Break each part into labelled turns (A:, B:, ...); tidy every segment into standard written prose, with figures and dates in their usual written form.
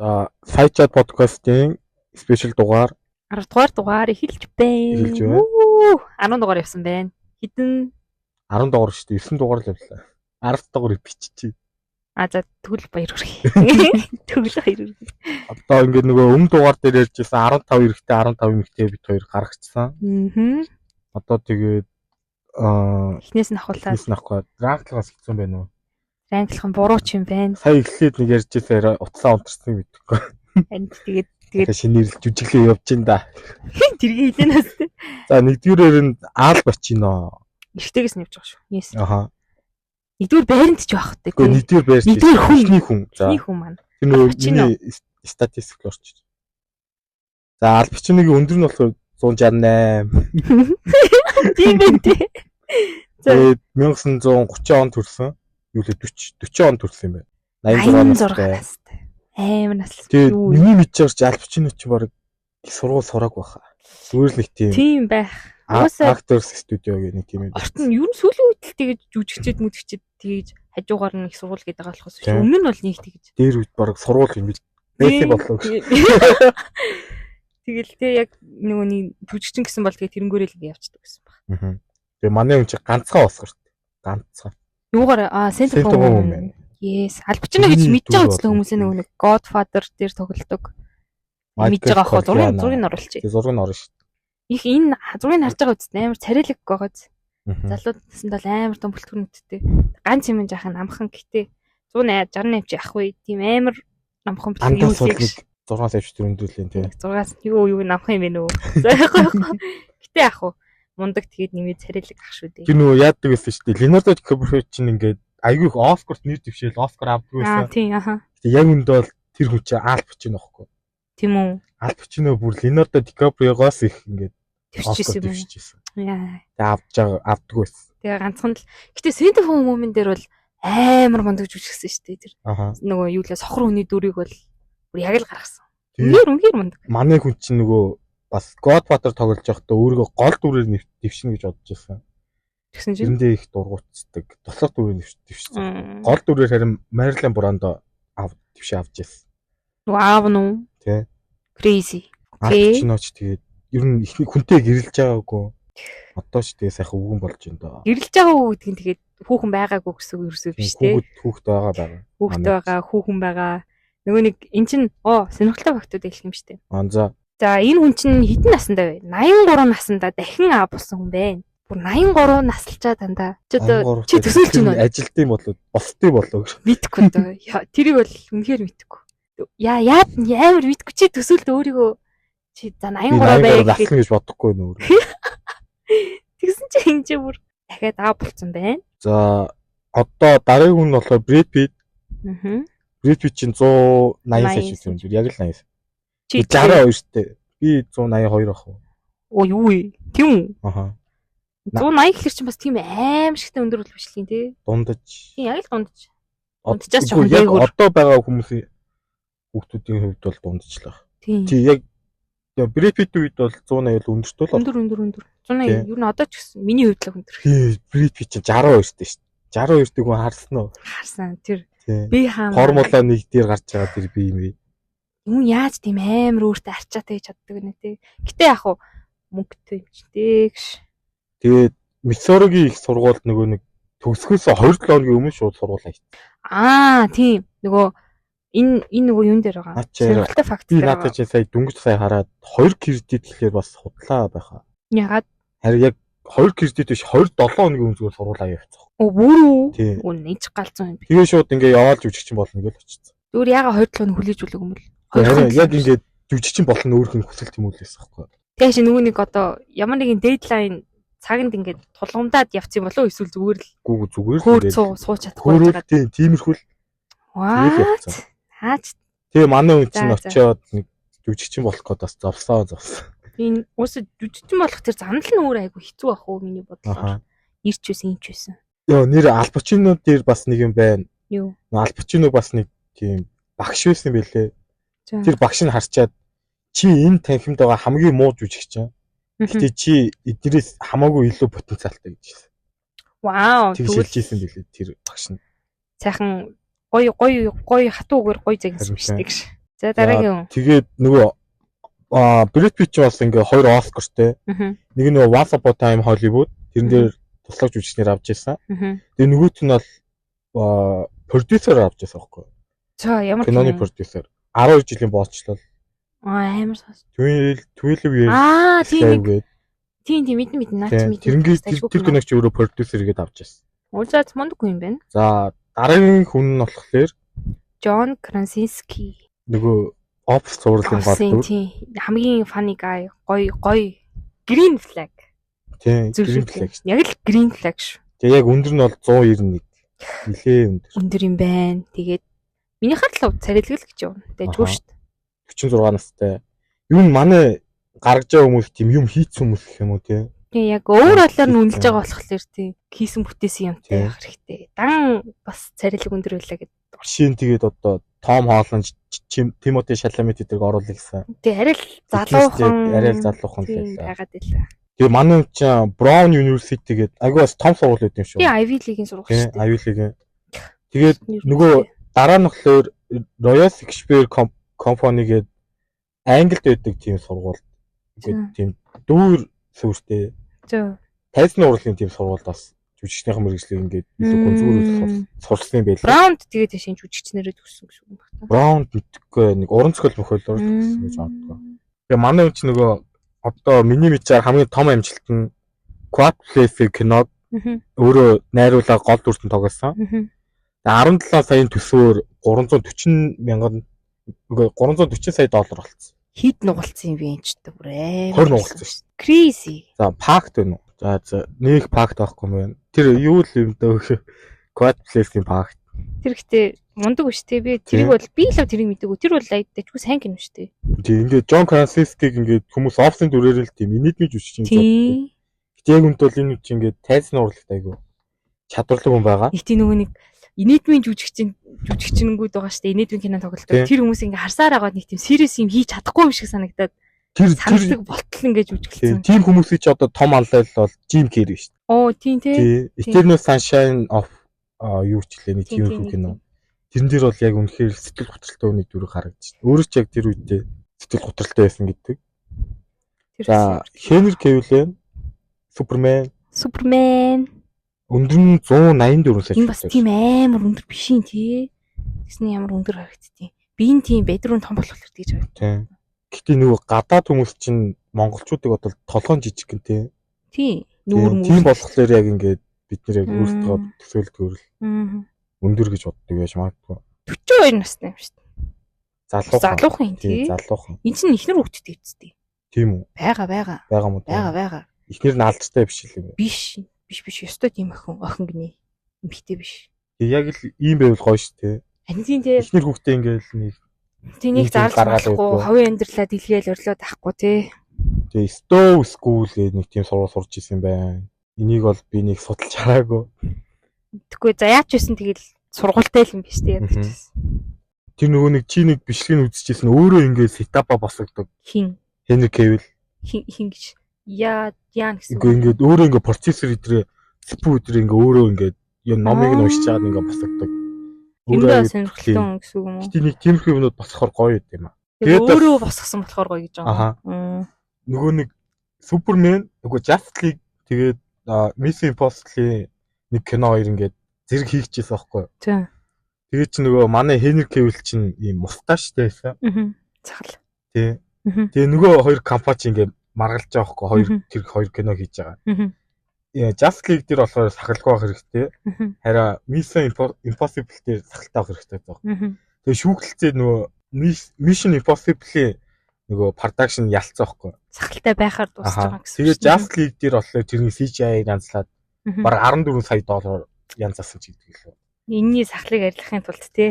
A: Сайчаад подкастын спешиал дугаар
B: 10 дугаар дугаар эхэлж байна. 10 дугаар явсан байна. Хэдэн
A: 10 дугаар шүү дээ. 9 дугаар л явлаа. 10 дугаар биччихье.
B: За тэгвэл баяр хүргэе. Тэгвэл баяр хүргэе.
A: Одоо ингээд нөгөө өмнө дугаар дээр ярьжсэн 15 эрэгтэй 15 эмэгтэй бид хоёр гаргацсан. Одоо тэгээд
B: эхнээс нь авахлаа.
A: Ранглаас хэлсэн байна уу?
B: Ранглах нь буруу ч юм байна.
A: Сая эхлээд нэг ярьжсэн утсаа унтарсан мэдэхгүй.
B: Тэгээд
A: шинээр жүжиглээ явж ин да.
B: тэргийг хэлэнээс тээ.
A: За нэгдүгээрээр нь Аал Бачино.
B: Ихтэйгээс нь явж байгаа шүү. Yes.
A: Аха.
B: Нэгдүгээр байранд ч байх хэрэгтэй.
A: Гэхдээ нэгдүгээр байрч.
B: Нэгдүгээр
A: хүн. За.
B: Эхний хүн маань.
A: Тэр нөгөө миний статистик л орчих. За Аал Бачиногийн өндөр нь болохоор 168.
B: Тийм байх тий.
A: За 1930 онд төрсэн. Юу л 40 онд төрсэн юм байна. 86 настай.
B: Амар наслсан.
A: Тэгээд миний мэдчихэж Аал Бачино ч баг сургууль сурааг баха. Зүгээр л нэг
B: тийм байх.
A: Actors Studio гэх нэг тийм ээ.
B: Орт нь ер нь сүүлийн үед л тэгэж жүжигчэд мүдгчэд тэгэж хажуугаар нь их сургууль гэдэг байгаа болохоос өмнө нь бол нэг тэгэж.
A: Дээр үед баг сургууль юм биш. Бэсэ боллоо гэж.
B: Тэгэл тэг яг нөгөө нэг жүжигчин гэсэн бол тэгээ тэрнгүүрээ л явцдаг гэсэн баг.
A: Тэгээ манай хүн чи ганцхан Оскарт. Ганцхан.
B: Юугаар Center Home. Yes. Аал Бачино гэж мэдж байгаа үзлээ хүмүүсээ нөгөө нэг Godfather дээр тоглодог. Мэдж байгаа хоо зургийг оруулчих.
A: Тэгээ зургийг орно шүү.
B: Их энэ зургийг харж байгаа үст амар царилэг байгааз. Залууд насанд бол амар том бүлтгэрнүүдтэй. Ганц юм жаахан амхан гэтээ 168 ч ах вэ. Тийм амар намхан бүлтгэр юу хийх.
A: 6-аас авч төрөндүүлээ тий.
B: 6-аас юу намхан юм бэ нөө. Гэтээ ах уу мундаг тэгээд нэмээ царилэг ах шүү дээ.
A: Тэр нөгөө яадаг гэсэн шүү дээ. Leonardo DiCaprio чинь ингээд айгүй их Оскарт нэр дэвшээл Оскар авдаг байсан.
B: Тийм аха.
A: Гэтээ яг үндэ бол тэр хүн чинь Аал Бачино байхгүй.
B: Тийм үү.
A: Аал Бачино бүр Leonardo DiCaprio-гоос их ингээд
B: төвччихсэн юм.
A: Яа. Тэгээд авдаг байсан.
B: Тэгээ ганцхан л. Гэтээ Center Home дээр бол амар мундаг жүжигсэн шүү дээ тэр. Нөгөө юу лээ сохор хүний дүрийг бол бүр яг л гаргасан. Үнээр мундаг.
A: Манай хүн чинь нөгөө бас Godfather тоглож байхдаа өөрийгөө гол дүрээр дэвшинэ гэж бодож байсан.
B: Тэгсэн чинь
A: эндээ их дургуутцдаг. Тослох дүрээр дэвшсэн. Гол дүрээр харин Marilyn Brando дэвшээ авч ирсэн.
B: Вау нуу.
A: Тэ.
B: Crazy.
A: Окей. Чиноч тэгээд ер нь их хүнтэй гэрэлж байгаагүй. Одоо ч тэгээ сайхан өвгөн болж байна доо.
B: Гэрэлж байгаа үү гэдэг нь тэгээд хүүхэн байгаагүй гэсэн үг ерөөсөө биш те.
A: Хүүхэд байгаа.
B: Хүүхэд байгаа, хүүхэн байгаа. Нөгөө нэг эн чин сонирхолтой фактууд хэлэх юм штэ. За энэ хүн чинь хэдэн настай вэ? 83 наснда дахин болсон хүн байна. Бүр 83 наслчаа дандаа. Чи төсөөлж байна уу?
A: Ажилтсан болоод босдгийг болоо гэж.
B: Мэдхгүй доо. Тэрийг бол үнэхээр мэдхгүй. Яа амар мэдхгүй чи төсөөлд өөрийгөө чи за 83 бай
A: гэж бодохгүй нөө.
B: Тэгсэн чи энэ чи бүр дахиад болсон байна.
A: За одоо дараагийн хүн нь болохоор Brad Pitt. Brad Pitt чинь 180 сая юм зүр яг л 80. Чи 62 штэ. Би 182 ах уу.
B: Оо юу вэ? Тийм үү?
A: Аха.
B: 180 гэхэр чинь бас тийм аим шигтэй өндөр бол биш л тий.
A: Дундаж.
B: Тийм яг л дундаж. Дундажаас жоохон дээгүүр.
A: Одоо байгаа хүмүүсийн хүүхдүүдийн хувьд бол дундажлах.
B: Тийм.
A: Яг Brad Pitt үед бол 180 л өндөртэй л.
B: Өндөр. 180 юу н одоо ч гэсэн миний хувьд л өндөр.
A: Brad Pitt чинь 62 штэ. 62-ыг хүн харсан уу?
B: Харсан. Тэр би хаана
A: формула 1 дээр гарч байгаа тэр би юм бэ.
B: Юу яаж тийм амар өөртөө арчаатай гэж чаддаг вэ тий. Гэтэ яг хуу мөнгөтэй юм чи дээ гэж.
A: Тэгээд Миссуригийн их сургуульд нөгөө нэг төгсгөөс 2-7 хоногийн өмнө шууд сургууль
B: хийсэн. Тийм. Нөгөө энэ нөгөө юун дээр байгаа.
A: Сонирхолтой факт дээр. Би надад чи сая дүнгийн сая хараад 2 кредит гэхлээр бас худлаа байхаа.
B: Ягаад?
A: Харин яг 2 кредит биш 27 хоногийн өмнө сургууль явуулсан.
B: Бүр үү? Үнэ ч галзуу юм би.
A: Тэгээ шууд ингээ яваалж үжигчин болно гэж очсон.
B: Зүгээр яга 2 7 хоног хүлээж үлээг юм бол.
A: Яг ингээд жүжигчин болно өөрх нь хүсэлт юм уу л байсан байхгүй.
B: Тэгээ чи нөгөө нэг одоо ямар нэгэн дедлайн цагт ингээд тулгамдаад явцсан болов уу эсвэл зүгээр л
A: зүгээр
B: л сууч чадахгүй байгаа.
A: Тиймэрхүү л.
B: Хаач.
A: Тэгээ манай хүн чинь очиод нэг жүжигчин болох гээд бас зовсон.
B: Энэ уус жүжигчин болох тэр занал нь өөр айгу хэцүү байх уу миний бодлоор. Ирч байсан юм ч байсан.
A: Йоо нэр Аал Бачино дээр бас нэг юм байна.
B: Юу?
A: Аал Бачино бас нэг тийм багш байсан байлээ. Тэр багш нь харчаад чи энэ танхимд байгаа хамгийн муу жүжигчин. Гэтэ чи эднэрээс хамаагүй илүү потенциалтай гэж хэлсэн.
B: Вау.
A: Тэгшилжсэн билээ тэр багш нь.
B: Сайхан гоё хатуугаар гоё загнасан биш тэг. За дараагийн.
A: Тэгээд нөгөө Брэд Питт ч бас ингээ 2 Оскартэй. Нэг нь нөгөө Once Upon a Time Hollywood тэрэн дээр туслах жүжигчнэр авч ирсэн. Тэгээ нөгөөт нь бол продюсер авч ирсэн байхгүй.
B: За ямар
A: киноны продюсер 12 жилийн боолчлол.
B: Амар сонс.
A: 12 years.
B: Тийм мэднэ наач мэднэ.
A: Тэр киногч өөрөө продюсер гээд авч ирсэн.
B: Уулзаад мондгүй юм байна.
A: За дараагийн хүн нь болохоор
B: Джон Красински.
A: Нөгөө Office зурлын гол дүр.
B: Хамгийн funny guy, гоё. Green flag.
A: Тийм, Green flag.
B: Яг л Green flag шүү.
A: Тэгээ яг өндөр нь бол 191. Нилээ өндөр.
B: Өндөр юм байна. Тэгээд минийхээ л царилгал гэж юм. Тэгээд чүү шүү дээ.
A: 46 настай. Юу н манай гаргаж байгаа хүмүүс тийм юм хийцэн хүмүүс гэх юм уу тий.
B: Тэгээ яг өөр болоор нь үнэлж байгаа болохоор тий хийсэн бүтээсэн юмтай байх хэрэгтэй. Дан бас царилэг өндөр байлаа гэдэг.
A: Жишээ нь тэгээд одоо Том Холланд, Тимоти Шаламет эдэрг оруулах гэсэн.
B: Тэгээ арай л залуухан
A: байгаад байлаа. Тэгээ манай чинь Brown University гэдэг айгүй бас том сургууль байт юм шүү.
B: Тэгээ Ivy League-ийн сургууль шүү дээ.
A: Ivy League. Тэгээд нөгөө дараа нь болохоор Royal Shakespeare Company гэдэг Англид байдаг тийм сургууль. Тэгээд тийм дүүр сүртэй. Тайзны урлагийн тийм сургууль бас жүжигчнийхэн мэргэжлийг ингээд илүү гүнзгүүрээр сурсан юм байлаа.
B: Браунд тэгээд шинэ жүжигчнэрээ төгссөн гэсэн үг байна.
A: Браунд мэдхгүй нэг уран зохиол мөхөөлөөр төгссөн гэж боддог. Тэгээ манай хүн чинь нөгөө одоо миний мэдээр хамгийн том амжилт нь Quiet Place киног өөрөө найруулга гол дүртэн тоглосон. Тэгээ 17 саяын төсөөр 340 сая доллар болсон.
B: Хит нугалсан юм би энэ ч та бүр ээ.
A: 20 нугалсан шүү.
B: Crazy.
A: За пакт байна уу? За нэг пакт байхгүй юм байна. Тэр юу л юм дөө Quiet Place-ийн пакт.
B: Тэр ихтэй мундаг биш те би тэрийг бол би л тэрийг мэдээгүй. Тэр бол айдтай ч сайн кино шүү дээ.
A: Тийм ингээд Джон Красинскиг ингээд хүмүүс офсын дүрээр л тийм инэдмиж үсч юм байна. Гэтэ яг үнт бол энэ үуч ингээд тайзны урлагт айгу чадварлаг хүн байгаа.
B: Гэтэ нөгөө нэг инэдмийн жүжигчингүүд байгаа шүү дээ. Инэдмийн кино тоглолтоо. Тэр хүмүүс ингээд харсаар агаад нэг тийм serious юм хийж чадахгүй юм шиг санагдаад тэр болтол ингээд жүжиглсэн.
A: Тийм хүмүүсийн ч одоо том анлал бол Jim Carrey шүү дээ.
B: Оо тийм тий.
A: Eternal Sunshine of юу ч хэлээ нэг тийм кино. Тэрэн дээр бол яг үнэхээр сэтгэл готролтой хүний дүрийг харагдаж байна. Өөрөө ч яг тэр үедээ сэтгэл готролтой байсан гэдэг. За Henry Cavill Superman өндөр нь 184 сая.
B: Энэ бас тийм амар өндөр биш юм тий. Тэсний ямар өндөр харагдтiin. Би энэ тийм бедрүүн том болох гэж байна.
A: Тийм. Гэтэ нөгөө гадаад хүмүүс чинь монголчуудыг бодвол толгоон жижиг гэн тий.
B: Тий.
A: Тийм болохоор яг ингээд бид нэр яг өөрсдөө төсөөлдгөр л өндөр гэж боддог байж магадгүй.
B: 42 настай юм шүү дээ. Залуухан тий.
A: Залуухан.
B: Энд чинь ихнэр хүүхдтэй үсттэй.
A: Тийм үү?
B: Байгаа.
A: Байгаа мó.
B: Байгаа.
A: Ихнэр нь алдартай биш юм.
B: Биш. Ёстой тийм охин гинэ. Эмхтэй биш.
A: Яг л ийм байвал гоё шүү дээ.
B: Харин тийм тий.
A: Ихнэр хүүхдээ ингээл нэг
B: тэнийг зарлж гаргахгүй, ховын амьдралаа дэлгээл өрлөөд авахгүй тий.
A: Тэгээ Stowe School гэдэг нэг тийм сургууль сурч исэн юм байна. Энийг бол би нэг судалж хараагүй.
B: Тэгэхгүй за яач байсан тэгэл сургуультай л юм биш тий ядаж байсан.
A: Тэр нөгөө нэг чи нэг бичлэгийг үзчихсэн өөрөө ингээд сетапа босгодог.
B: Хин.
A: Henry Cavill.
B: Хин гэж. Яа гэсэн.
A: Ингээд өөрөө ингээд процессор өдрөө CPU өдрөө ингээд өөрөө ингээд юм номыг нь уншиж чаад ингээд босгодог.
B: Өөрөө сонирхолтой хүн гэсэн үг юм уу?
A: Гэтэ нэг тиймэрхүү юмнууд босгохоор гоё юм аа.
B: Тэгээд өөрөө босгосон болохоор гоё гэж байгаа юм.
A: Нөгөө нэг Superman, нөгөө Justice League тэгээд Mission Impossible нэг кино хоёр ингээд зэрэг хийчихсэн байхгүй юу?
B: Тийм.
A: Тэгээд чи нөгөө манай Henry Cavill чинь ийм мусташтай байсан.
B: Цахал.
A: Тий. Тэгээ нөгөө хоёр компани чинь ингээд маргалж байгаа байхгүй тэр хоёр кино хийж байгаа. Justice League дээр болохоор сахалгүй байх хэрэгтэй. Хараа Mission Impossible дээр сахалтай байх хэрэгтэй байгаа. Тэгээ шүүхэлцээ нөгөө Mission Impossible нөгөө production ялцсан байхгүй.
B: Сахалтай байхаар дуусж байгаа гэсэн.
A: Тэгээ Justice League дээр болохоор тэрний CGI янзлаад баг 14 сая доллар янзаасан ч гэдэг лээ.
B: Энэний сахлыг арилгахын тулд тий.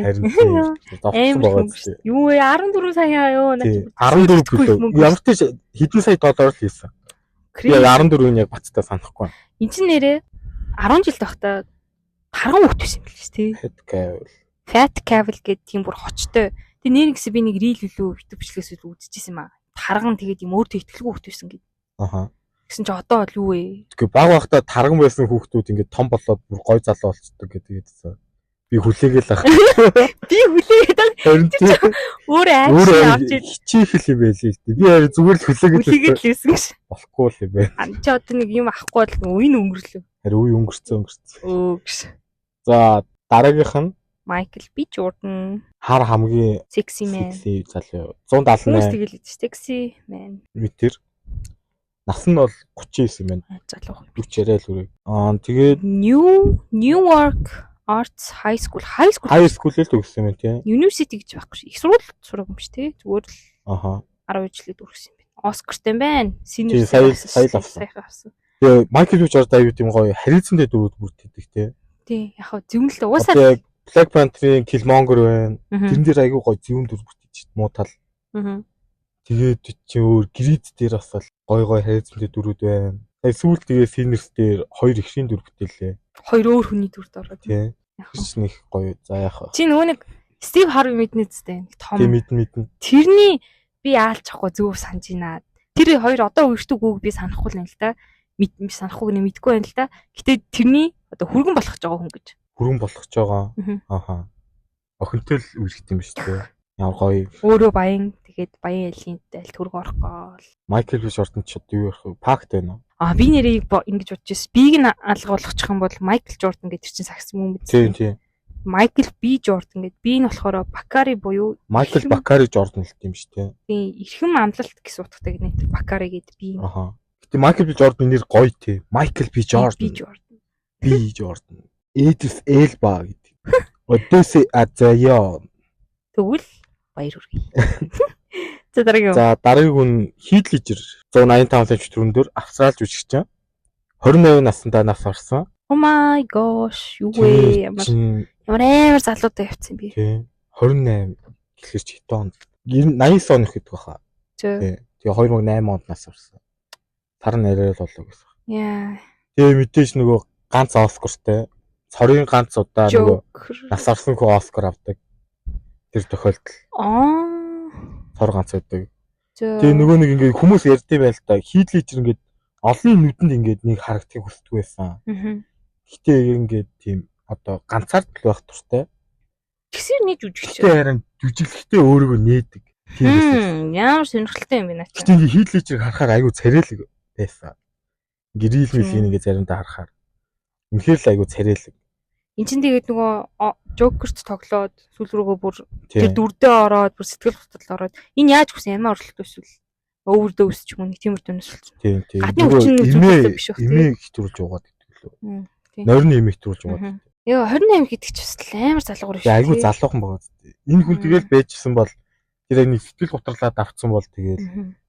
B: Юу вэ 14 сая юу?
A: 14 билүү. Ямар ч хэдэн сая доллар л хийсэн. Яг 14-ийн яг бацтай санахгүй.
B: Энд чинь нэрээ 10 жил тахта тарган хөвт байсан юм биш тий. Fat Cavill гэдэг тийм бүр хочтой. Тэгээ нэр гэсэн би нэг reel үлээ YouTube бичлэгээс үзчихсэн юм аа. Тарган тэгээд юм өөртөө ихтгэлгүй хөвт байсан гэдэг. Гэсэн чи одоо бол юу вэ?
A: Тэгээ баг багтаа тарган байсан хүүхдүүд ингээд том болоод бүр гой залуу болцдог гэдэг. Би хүлээгээл ах.
B: Би хүлээгээд өөрөө акшн авч
A: хичээх юм байл л дээ. Би харин зүгээр л
B: хүлээгээд л байсан гэж.
A: Болохгүй л юм байна.
B: Чи одоо нэг юм авахгүй бол үе өнгөрлөө.
A: Харин үе өнгөрцөн.
B: Өөс.
A: За дараагийнх нь
B: Майкл Би Жордан.
A: Хар хамгийн
B: секси man.
A: Секси залуу. 178.
B: Хүмүүс тэгэл секси man.
A: Метр. Нас нь бол 39 юм байна.
B: Залуу.
A: Бүчээрээ л үрээ. Тэгээд
B: Newark Arts High School
A: л төгссөн юм тийм.
B: University гэж байхгүй шүү. Их сургууль сурах юм шүү те. Зүгээр л 10 жилийн төгссөн юм байна. Оскартай байна. Senior
A: сая авсан. Тэгээ Майкл Би Жордан аюу тийм гоё харилцантай дөрүүд бүрддэг те.
B: Тий, яг хөө зөвн л уусаа
A: Black Panther-ийн Killmonger байна. Тэрэн дээр аюу гоё зөвн дүр бүрдэж муу тал. Тэгээд чи өөр грид дээр бас гоё харилцантай дөрүүд байна. Сүүлд тэгээ Sinners дээр хоёр ихшийн дүр бүтээлээ.
B: Хоёр өөр хүний дүрд ороод.
A: Тий. Нэг гоё. За яах вэ?
B: Чи нөгөө нэг Steve Harvey мэднэ зүтэй нэг том.
A: Мэднэ.
B: Тэрний би яалч ахгүй зөв санаж байна. Тэр хоёр одоо үргэлжлэх үг би санахгүй л юм л та. Санахгүй нэ мэдгүй байна л та. Гэтэ тэрний одоо хүргэн болгож байгаа хүн гэж.
A: Хүргэн болгож байгаа. Охинтой л үргэлжлэх юм шүү дээ. Ямар гоё.
B: Өөрөө баян тэгээд баян ялинтай л түрг орохгүй.
A: Майкл Би Жордан ч одоо юу ярих вэ? Пакт байна уу?
B: Би нэрийг ингэж бодож байсан. Бийг нь алга болгочих юм бол Майкл Жордан гэдэг чинь сакс юм үү?
A: Тийм.
B: Майкл Би Жордан гэдэг. Би нь болохоор Бакари буюу
A: Майкл Бакари Жордан л тийм шүү дээ.
B: Тийм, эрхэм амлалт гэсэн утгатай нэр Бакари гэдэг би.
A: Гэтэ Майкл Би Жордан нэр гоё тий. Майкл Би Жордан. Би Жордан. Эдис Элба гэдэг. Одессе Азаяа.
B: Тэгвэл баяр хүргэе. За
A: дараагийн хүн Heath Ledger 185 см төрөндөр австрал жүжигч. 28 наснда нас орсон.
B: Oh my gosh, юу вэ? Ямар залуутай явцсан би.
A: Тий. 28 гэхэлэр ч хитэн онд. 89 он ихэд баха. Тий. Тэгээ 2008 онд нас орсон. Сар нэрэл болоо гэсэн.
B: Яа.
A: Тэгээ мэдээж нөгөө ганц Оскартай. Цорын ганц удаа нөгөө нас орсон хөө Оскар авдаг. Тэр тохиолдол. Цор ганц байдаг. Тэгээ нөгөө нэг ингээд хүмүүс ярьдсан байл та. Heath Ledger ингээд олон нүдэнд ингээд нэг харагдахыг хүсдэг байсан. Гэтэ ингээд тийм одоо ганцаар л байх туртай.
B: Тэгсэр нэг жүжигч.
A: Гэтэ харин жүжиглэхдээ өөрийгөө нээдэг.
B: Тийм ямар сонирхолтой юм бэ наач.
A: Гэтэ ингээд Heath Ledger харахаар аюу царайлаг байсан. Гэрэл мэл ингээд заримдаа харахаар. Үнэхээр л аюу царайлаг.
B: Энд чинь тэгээд нөгөө Joker-т тоглоод сүүл рүүгээ бүр тэр дүрдээ ороод бүр сэтгэл хөдлөл ороод энэ яаж хүсэн ямар орлоготой эсвэл overdose ч юм уу нэг тиймэр дүнс болсон.
A: Тийм.
B: Гадны хүчин үзүүлэлт биш байх.
A: Имийг хитруулж угаад гэдэг лөө. Нойрны имийг хитруулж угаад.
B: Яа 28 гэдэг ч бас амар залуугаар
A: шүү. Айгу залуухан байгаа зү. Энэ хүн тэгэл байжсэн бол тэр нэг сэтгэл гутралаад авцсан бол тэгэл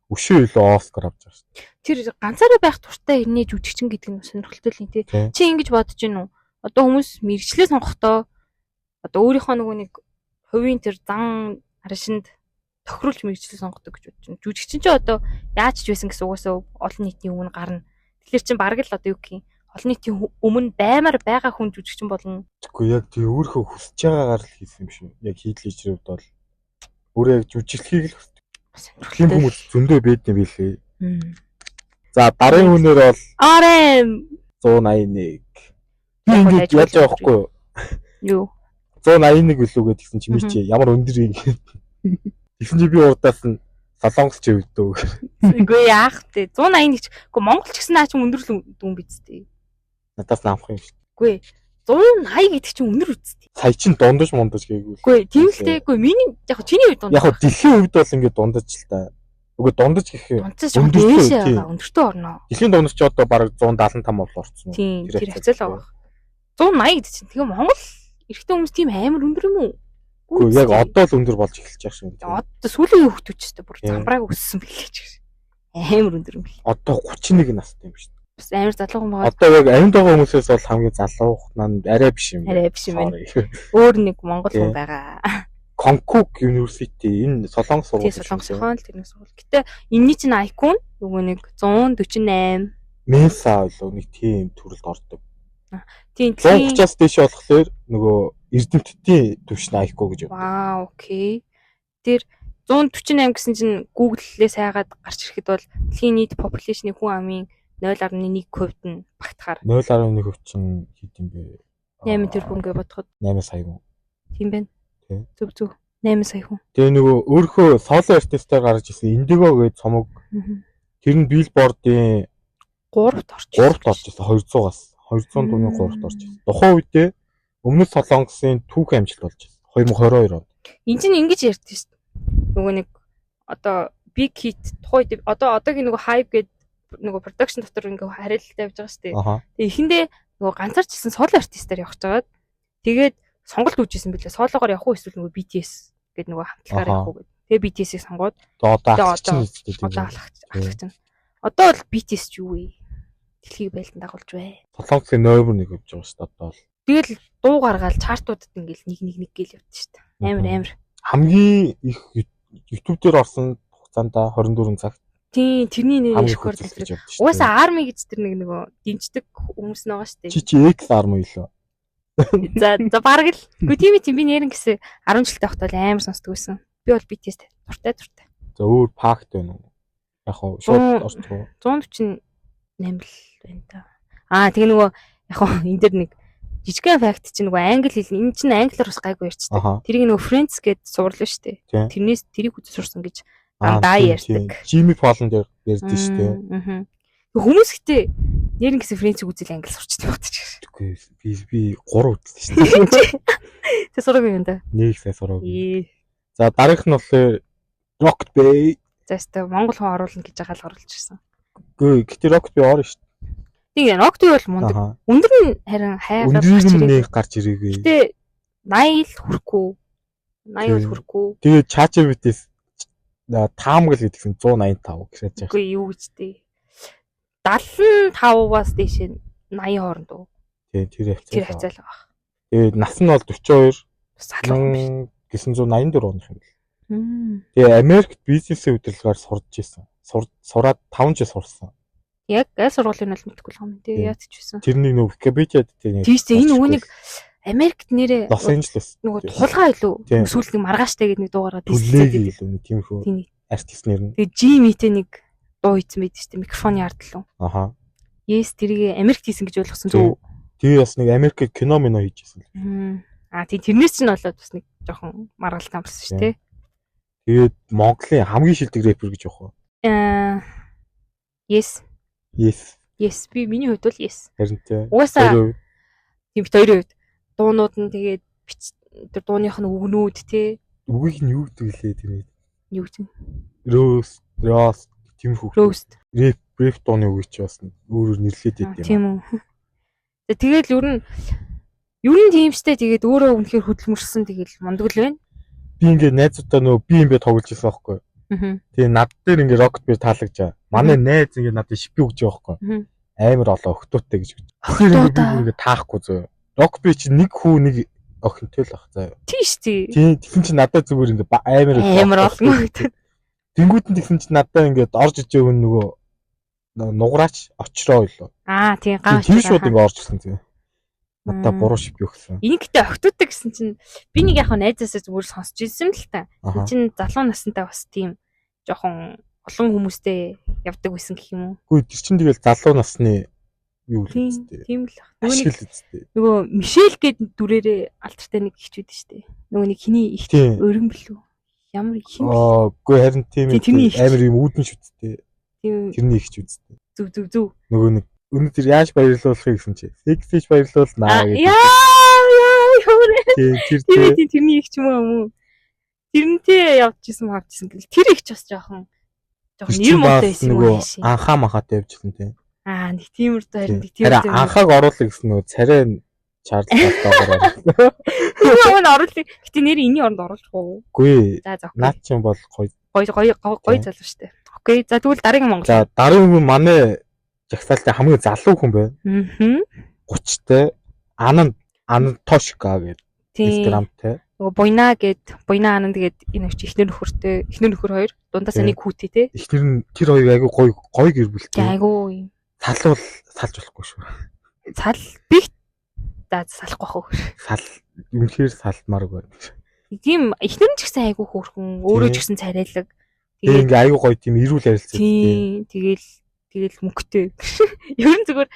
A: өшөө илүү Оскар авч байгаа шүү.
B: Тэр ганцаараа байх туртай ирнэ жүжигчин гэдэг нь сонирхолтой л юм тий. Чи ингэж бодож гин үү? Одоо хүмүүс мэрэгчлээ сонгохдоо одоо өөрийнхөө нөгөө нэг хувийн тэр зан аршинд тохируулж мэрэгчлээ сонгодог гэж бодож байна. Жүжигчин ч одоо яаж ч байсан гэсэн угаасаа олон нийтийн өмнө гарна. Тэгэхээр чин бараг л одоо юу гэх юм олон нийтийн өмнө баймар байгаа хүн жүжигчин болно.
A: Тэгэхгүй яг тий өөрөө хүсэж байгаагаар л хийсэн юм шүү. Яг Heath Ledger хувьд бол өөрөө яг жүжиглэхийг л хүсдэг. Тийм хүмүүс зөндөө байдсан билээ. За дараагийн хүнээр бол
B: RM
A: 181. Ингээд яаж явахгүй юу?
B: Юу?
A: 181 билүү гэдгсэн чи чи ямар өндөр юм. Тэгсэн чи би урдаас нь солонгосч өвдөө.
B: Үгүй яах вэ? 181 ч үгүй монголч гэсэн наа чи өндөр л дүн бидтэй.
A: Надаас наамх юм шүү.
B: Үгүй 180 гэдэг чинь өндөр үсттэй.
A: Сая чин дундаж гэгээгүй.
B: Үгүй тийм л дээ. Үгүй миний яг чиний үед дундаж.
A: Яг дэлхийн үед бол ингээд дундаж л та. Үгүй дундаж гэх юм.
B: Өндөртөө өндөртөө орно.
A: Дэлхийн дундаж ч одоо бараг 175 бол орцсон.
B: Тийм тэр хацаал байгаа. 180 гэдэг чинь тэгээ Монгол эрэгтэй хүмүүс тийм амар өндөр юм уу?
A: Үгүй яг одоо л өндөр болж эхэлж байгаа шүү.
B: Одоо сүүлийн хүүхдүүд ч гэсэн бүр замбрааг өссөн билээ ч гэсэн. Амар өндөр юм бэл.
A: Одоо 31 настай юм шүү.
B: Бас амар залуу хүн байгаа.
A: Одоо яг амьд байгаа хүмүүсээс бол хамгийн залуу хнаа арай биш юм.
B: Арай биш юм байна. Өөр нэг монгол хүн байгаа.
A: Konkuk University энэ Солонгос сургууль.
B: Тийм Солонгос хаан л тэрний сургууль. Гэтэ энэний чинь icon нөгөө нэг 148
A: Mensa болов нэг тийм төрөлд ордог.
B: Тийм
A: 130-аас дээш болохоор нөгөө эрдэмтдийн төвшин icon гэж байна.
B: Вау, окей. Тэр 148 гэсэн чинь Google-лээс хайгаад гарч ирэхэд бол дэлхийн нийт population-ы хүн амын 0.1% нь багтахаар
A: 0.1% чинь хэд юм бэ?
B: 8 тэрбум гэж бодоход
A: 8 сая хүн.
B: Тийм байна.
A: Тий.
B: Зөв 8 сая хүн.
A: Тэгээ нөгөө өөрөө соло артистаар гарч ирсэн Индиго гэж цомог. Тэр нь Billboard-ийн
B: 3-т орж
A: ирсэн 200-аас 200 дууны 3-т орж ирсэн. Тухайн үедээ өмнөд Солонгосын түүхэн амжилт болж ирсэн 2022 онд.
B: Энд чинь ингэж ярьдээ шүү дээ. Нөгөө нэг одоо big hit тухай одоогийн нөгөө hype гэдэг нөгөө production дотор ингээ харилцаа явж байгаа шүү дээ. Тэгээ эхэндээ нөгөө ганцаарч ирсэн соло артистаар явж байгаад тэгээд сонголт үүжсэн билээ. Сологоор явах уу эсвэл нөгөө BTS гэдэг нөгөө хамтлагаар явах уу гэдэг. Тэгээ BTS-ийг сонгоод
A: одоо
B: алхагч. Одоо бол BTS ч юу вэ? Дэлхийг байлдан дагуулж бай.
A: Солонгосын номер 1 явж байгаа шүү дээ одоо бол.
B: Тэгэл дуу гаргаад чартуудад ингээл нэг гээл явдаг шүү дээ. Амар.
A: Хамгийн их YouTube дээр орсон хугацаанд 24 цаг.
B: Тийм, тэрний нэр рекорд хийсэн. Угаасаа Army гэж тэр нөгөө дэмждэг хүмүүс байгаа шүү дээ.
A: Чи X Army лөө.
B: За бараг л. Үгүй тийм би нэрэн гэсэн 10 жилтэй байхдаа амар сонсдог байсан. Би бол BTS дуртай.
A: За өөр пакт байна уу? Яг хоо шууд орчихоо.
B: 148 л байна та. Тэгээ нөгөө яг хоо энэ дэр нэг жижигхэн факт чинь нөгөө англи хэл энэ чинь англиар бас гайгүй ярьчтэй. Тэрийг нөгөө Friends гэд суурлаа шүү дээ. Тэрийг үзэж сурсан гэж даа ярьдаг.
A: Jimmy Fallon дээр ярьдэн шүү дээ.
B: Хүмүүс гэтээ нэрэн гэсэн Friends үзэл англи сурчдаг багтаж.
A: Үгүй би 3 үзсэн шүү дээ.
B: Тэ сураагүй юм да.
A: Нэг сая сураагүй. За дараах нь болохоор Rocket Bay.
B: За өстө Монгол хүн оруулна гэж байгаа л оруулж ирсэн.
A: Үгүй гэтээ Rocket Bay орно шүү.
B: Тийм Rocket Bay бол мундаг. Өндөр нь харин
A: хайгаад гарч ирээгүй.
B: Гэтээ 80 л хүрэхгүй. 80 л хүрэхгүй.
A: Тэгээ ChatGPT-с таамаглал гэдгсэн 185 гэж яаж.
B: Үгүй юу гэж дээ. 75-аас дээш 80 хооронд уу.
A: Тийм тэр
B: хавцаал байгаа.
A: Тэгээ нас нь бол 42.
B: Салах
A: 1984 оных юм бэл. Тэгээ Америкт бизнесийн удирдлагаар сурж ирсэн. Сураад 5 жил сурсан.
B: Яг аль сургуулийн бол мэдэхгүй л юм. Тэгээ яац ч байсан.
A: Тэрний нөгөө Wikipedia дээр
B: тийм энэ үнийг Америкт нэрээ
A: Лос Анжелес
B: нөгөө тулгаа илүү сүүлд нэг маргааштай гэдэг нэг дуугараад
A: хэлээд илүү тиймэрхүү артист нэр нь.
B: Тэгээ Jimmy-тэй нэг дуу хийсэн байд шүү дээ. Микрофоны ард л. Yes тэрийг Америкт хийсэн гэж ойлгосон зөв.
A: Тэгээ бас нэг Америкт кино минь хийжсэн.
B: Тийм тэрнээс ч нь болоод бас нэг жоохон маргалт амарсан шүү дээ.
A: Тэгээд Монголын хамгийн шилдэг рэпер гэж явах уу?
B: Yes. Би миний хувьд бол yes.
A: Харин тэ.
B: Угаасаа тийм бит хоёрын хувьд дуунууд нь тэгээд тэр дууных нь үгнүүд те.
A: Үгийг нь юу гэдэг лээ тийм.
B: Юу гэдэг?
A: Рост тиймэрхүү.
B: Рост.
A: Рэп дууны үг чи бас өөрөөр нэрлээд байд юм.
B: Тийм үү. Тэгээд ер нь тиймстэй тэгээд өөрөө үнэхээр хөдөлмөрсөн тэгээд мундаг л байна.
A: Би ингээд найзуудаа нөгөө би юм бэ тоглож байсан байхгүй. Тэгээ над дээр ингээд Rocket Bay таалагчаа. Манай найз ингээд надад шипи өгч байгаа байхгүй. Амар олоо охтуутай гэж. Тэгэхээр би ингээд таахгүй зөө. Rocket Bay чи нэг хүү нэг охинтой л ах заа.
B: Тийм шүү дээ.
A: Тийм тэгсэн чи надад зүгээр ингээд
B: амар олно гэдэг.
A: Тэнгүүтэн тэгсэн чи надад ингээд орж иж өгөн нөгөө нугараач очроо илүү.
B: Тийм гам.
A: Тийм шууд ингээд орж ирсэн зөө. Надаа буруу шипи өгсөн.
B: Энийг гэдэг охтуутай гэсэн чинь би нэг яг найзаасаа зүгээр сонсч ирсэн л та. Энэ чинь залуу насантай бас тийм жоохон олон хүмүүстэй явдаг байсан гэх юм уу?
A: Үгүй тэр чинь тэгэл залуу насны юу л үстэй.
B: Тийм л.
A: Нөгөө
B: Мишель гэдэг дүрээрээ алдартай нэг ихчүүд шүү дээ. Нөгөө нэг хиний ихч өргөн билүү? Ямар их юм бэ?
A: Үгүй харин тийм амар юм үүдэн шүттэй. Тэрний ихч үстэй.
B: Зүв.
A: Нөгөө нэг өнөөдөр яаж баярлуулахыг гэсэн чи. Сексэж баярлуулнаа гэдэг.
B: Тэрний их ч юм уу. Тэрнтэй явжсэн гэл. Тэр их ч бас жоохон нэр муутай байсан юм шиг.
A: Анхаа махаатай явжсэн тийм.
B: Нэг тиймэрдээ харин
A: тийм. Анхааг оруулах гэсэн нөгөө царай чарлталтаагаар.
B: Тэр оруулах. Гэтэ нэр энэний оронд оруулах уу?
A: Үгүй. Наад чинь бол гоё
B: залуу штэ. Окей. За тэгвэл дараагийн Монгол.
A: За дараагийн хүн манай жагсаалтай хамгийн залуу хүн байна. 30-тай Ананд Тошка гэдэг Инстаграмтай.
B: Нөгөө Буйна Ананд гэдэг энэ ч эхнэр нөхөр хоёр дундаасаа нэг хүүтэй те.
A: Эхнэр нь тэр хоёр айгу гоё гэр бүлтэй.
B: Айгу юм.
A: Салж болохгүй шүү.
B: Салахгүй хөө.
A: Үнэхээр салмааргүй.
B: Тийм эхнэр нь ч гэсэн айгу хөөрхөн, өөрөө ч гэсэн царайлаг.
A: Тэгээ ингээ айгу гоё тийм эрүүл харилцаатай.
B: Тэгэл мөнгөтэй. Ер нь зүгээр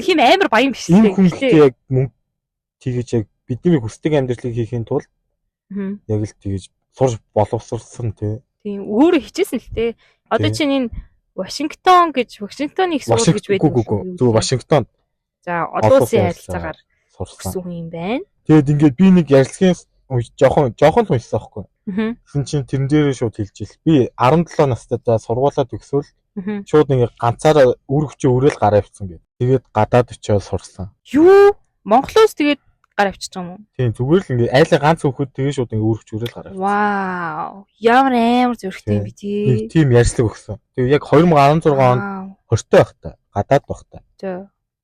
B: хин амар баян биш
A: тийм. Энэ хүн яг тэгэж яг бидний хүсдэг амьдралыг хийхин тулд яг л тэгэж сурж боловсрсан тий.
B: Тийм өөрөө хичээсэн л дээ. Одоо чинь энэ Вашингтон гэж Вашингтоныг суул гэж байдаг
A: юм. Зөв Вашингтон.
B: За олон улсын харилцаагаар сурсан хүн юм байна.
A: Тэгээд ингээд би нэг ярилцлагын жоохон л уншсан байхгүй. Тэгсэн чинь тэрэн дээрээ шууд хэлж ил. Би 17 настайдаа сургуулаа төгсөөл шууд ингээд ганцаараа үр хүчээ өрөөл гараа авчихсан гэдэг. Тэгээд гадаад очиод сурсан.
B: Юу? Монголоос тэгээд гараа авчиж байгаа юм уу?
A: Тийм зүгээр л ингээд айлаа ганц хөхөд тэгээд шууд ингээд үр хүч өрөөл гараа авчихсан.
B: Вау. Ямар амар зөрөгтэй юм бэ тий.
A: Нэг тийм ярьцлага өгсөн. Тэгээд яг 2016 онд хортой байхдаа гадаад байхдаа.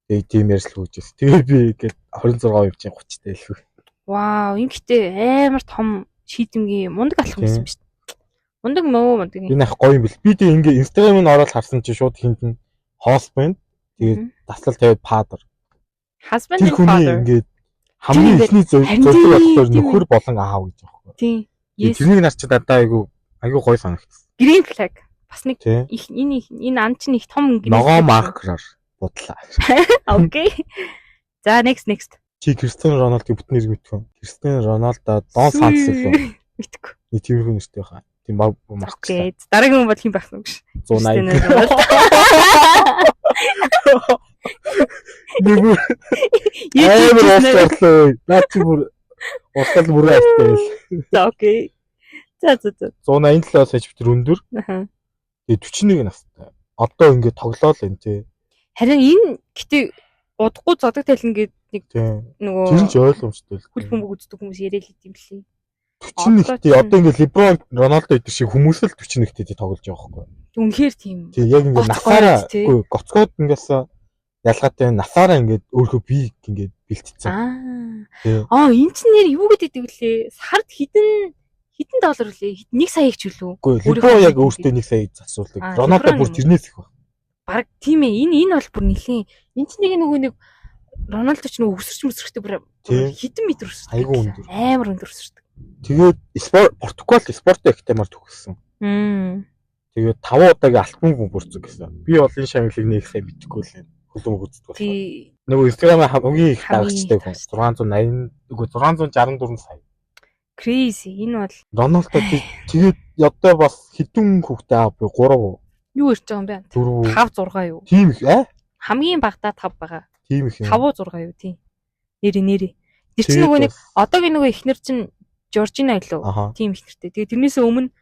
A: Тэгээд тийм ярьцлага өгч байсан. Тэгээд би ингээд 26 юм чинь 30 тай илүү.
B: Вау, энэ гэтээ амар том шийдэмгийн мундаг алхам гэсэн юм шүү дээ. Мундаг мөн.
A: Энэ ах гоё юм бэл. Би тэг ингээ Instagram-ыг ороод харсан чи шууд хинтэн husband тэгээд таслал тавиад father.
B: Husband and father.
A: Ингээд хамгийн ихний зөвлөд болохоор нөхөр болон аав гэж байгаа байхгүй.
B: Тийм.
A: Тэрнийг нар чи дадаа айгу гоё санагдсан.
B: Green flag. Бас нэг энэ ан чинь их том
A: green flag. Ногоо маркераар бодлаа.
B: Окей. За next.
A: Чи Кристиано Роналдыг бүтэн нэр мэдгүй. Кристиано Роналдо Дон Сантос лөө.
B: Мэдгүй.
A: Нэг тиймэрхүү нэртэй хаа. Тийм марк.
B: Окей. Дараагийн хүн бол хэн байх вэ гэж.
A: 180. Нэг яа наа чи бүр устгал бүр айтай.
B: За окей. За.
A: 187 сая битэр өндөр. Тэгээ 41 настай. Одоо ингээд тоглоол энэ тий.
B: Харин энэ гэтээ удахгүй зодог тална гэдэг нэг нөгөө
A: тэр ч ойлгомжтой л.
B: Хөл бөмбөг үздэг хүмүүс яриад л юм лээ.
A: 41 тий одоо ингээд Леброн Роналдо гэдэг шиг хүмүүс л 41 тий тоглож байгаа байхгүй.
B: Үнэхээр тийм.
A: Тий яг ингээд насаараа үгүй гоцгоод ингээс ялгаатай насаараа ингээд өөрөө би ингээд бэлтцсэн.
B: Энэ ч нэр юу гэдэг вүлээ? Сард хідэн доллар үлээ? 1 сая ч үлээ.
A: Үгүй Леброн яг өөртөө 1 сая засуулдаг. Роналдо бүр тэрнээс их баг.
B: Бараг тийм ээ. Энэ бол бүр нэлийн. Энэ ч нэг Роналдо ч нөгөө өсөрчтэй бүр хідэн метр өсөрч.
A: Айгуу өндөр.
B: Амар өндөр өсөрч.
A: Тэгээд Португал спорт экстремаар төгссөн. Тэгээд 5 удаагийн альбом бүрцэг гэсэн. Би бол энэ шагналыг нэг сайн мэдгүй л юм. Хөлбөмбөг үздэг байна. Нөгөө Instagram хамгийн их дагагчтай хүн 680 үгүй 664 сая.
B: Crazy. Энэ бол
A: Роналдо тэгээд одоо бас хэдэн хүүхдээ аа би 3
B: юу ирж байгаа юм бэ? 5 6 юу?
A: Тийм их
B: хамгийн багадаа 5 байгаа.
A: Тийм их юм.
B: 5 6 юу тийм. Нэрээ. Тэр чинь нөгөө нэг одоогийн нөгөө ихнэр чинь Жоржина илүү. Тийм ихнэртэй. Тэгээ тэрнээс өмнө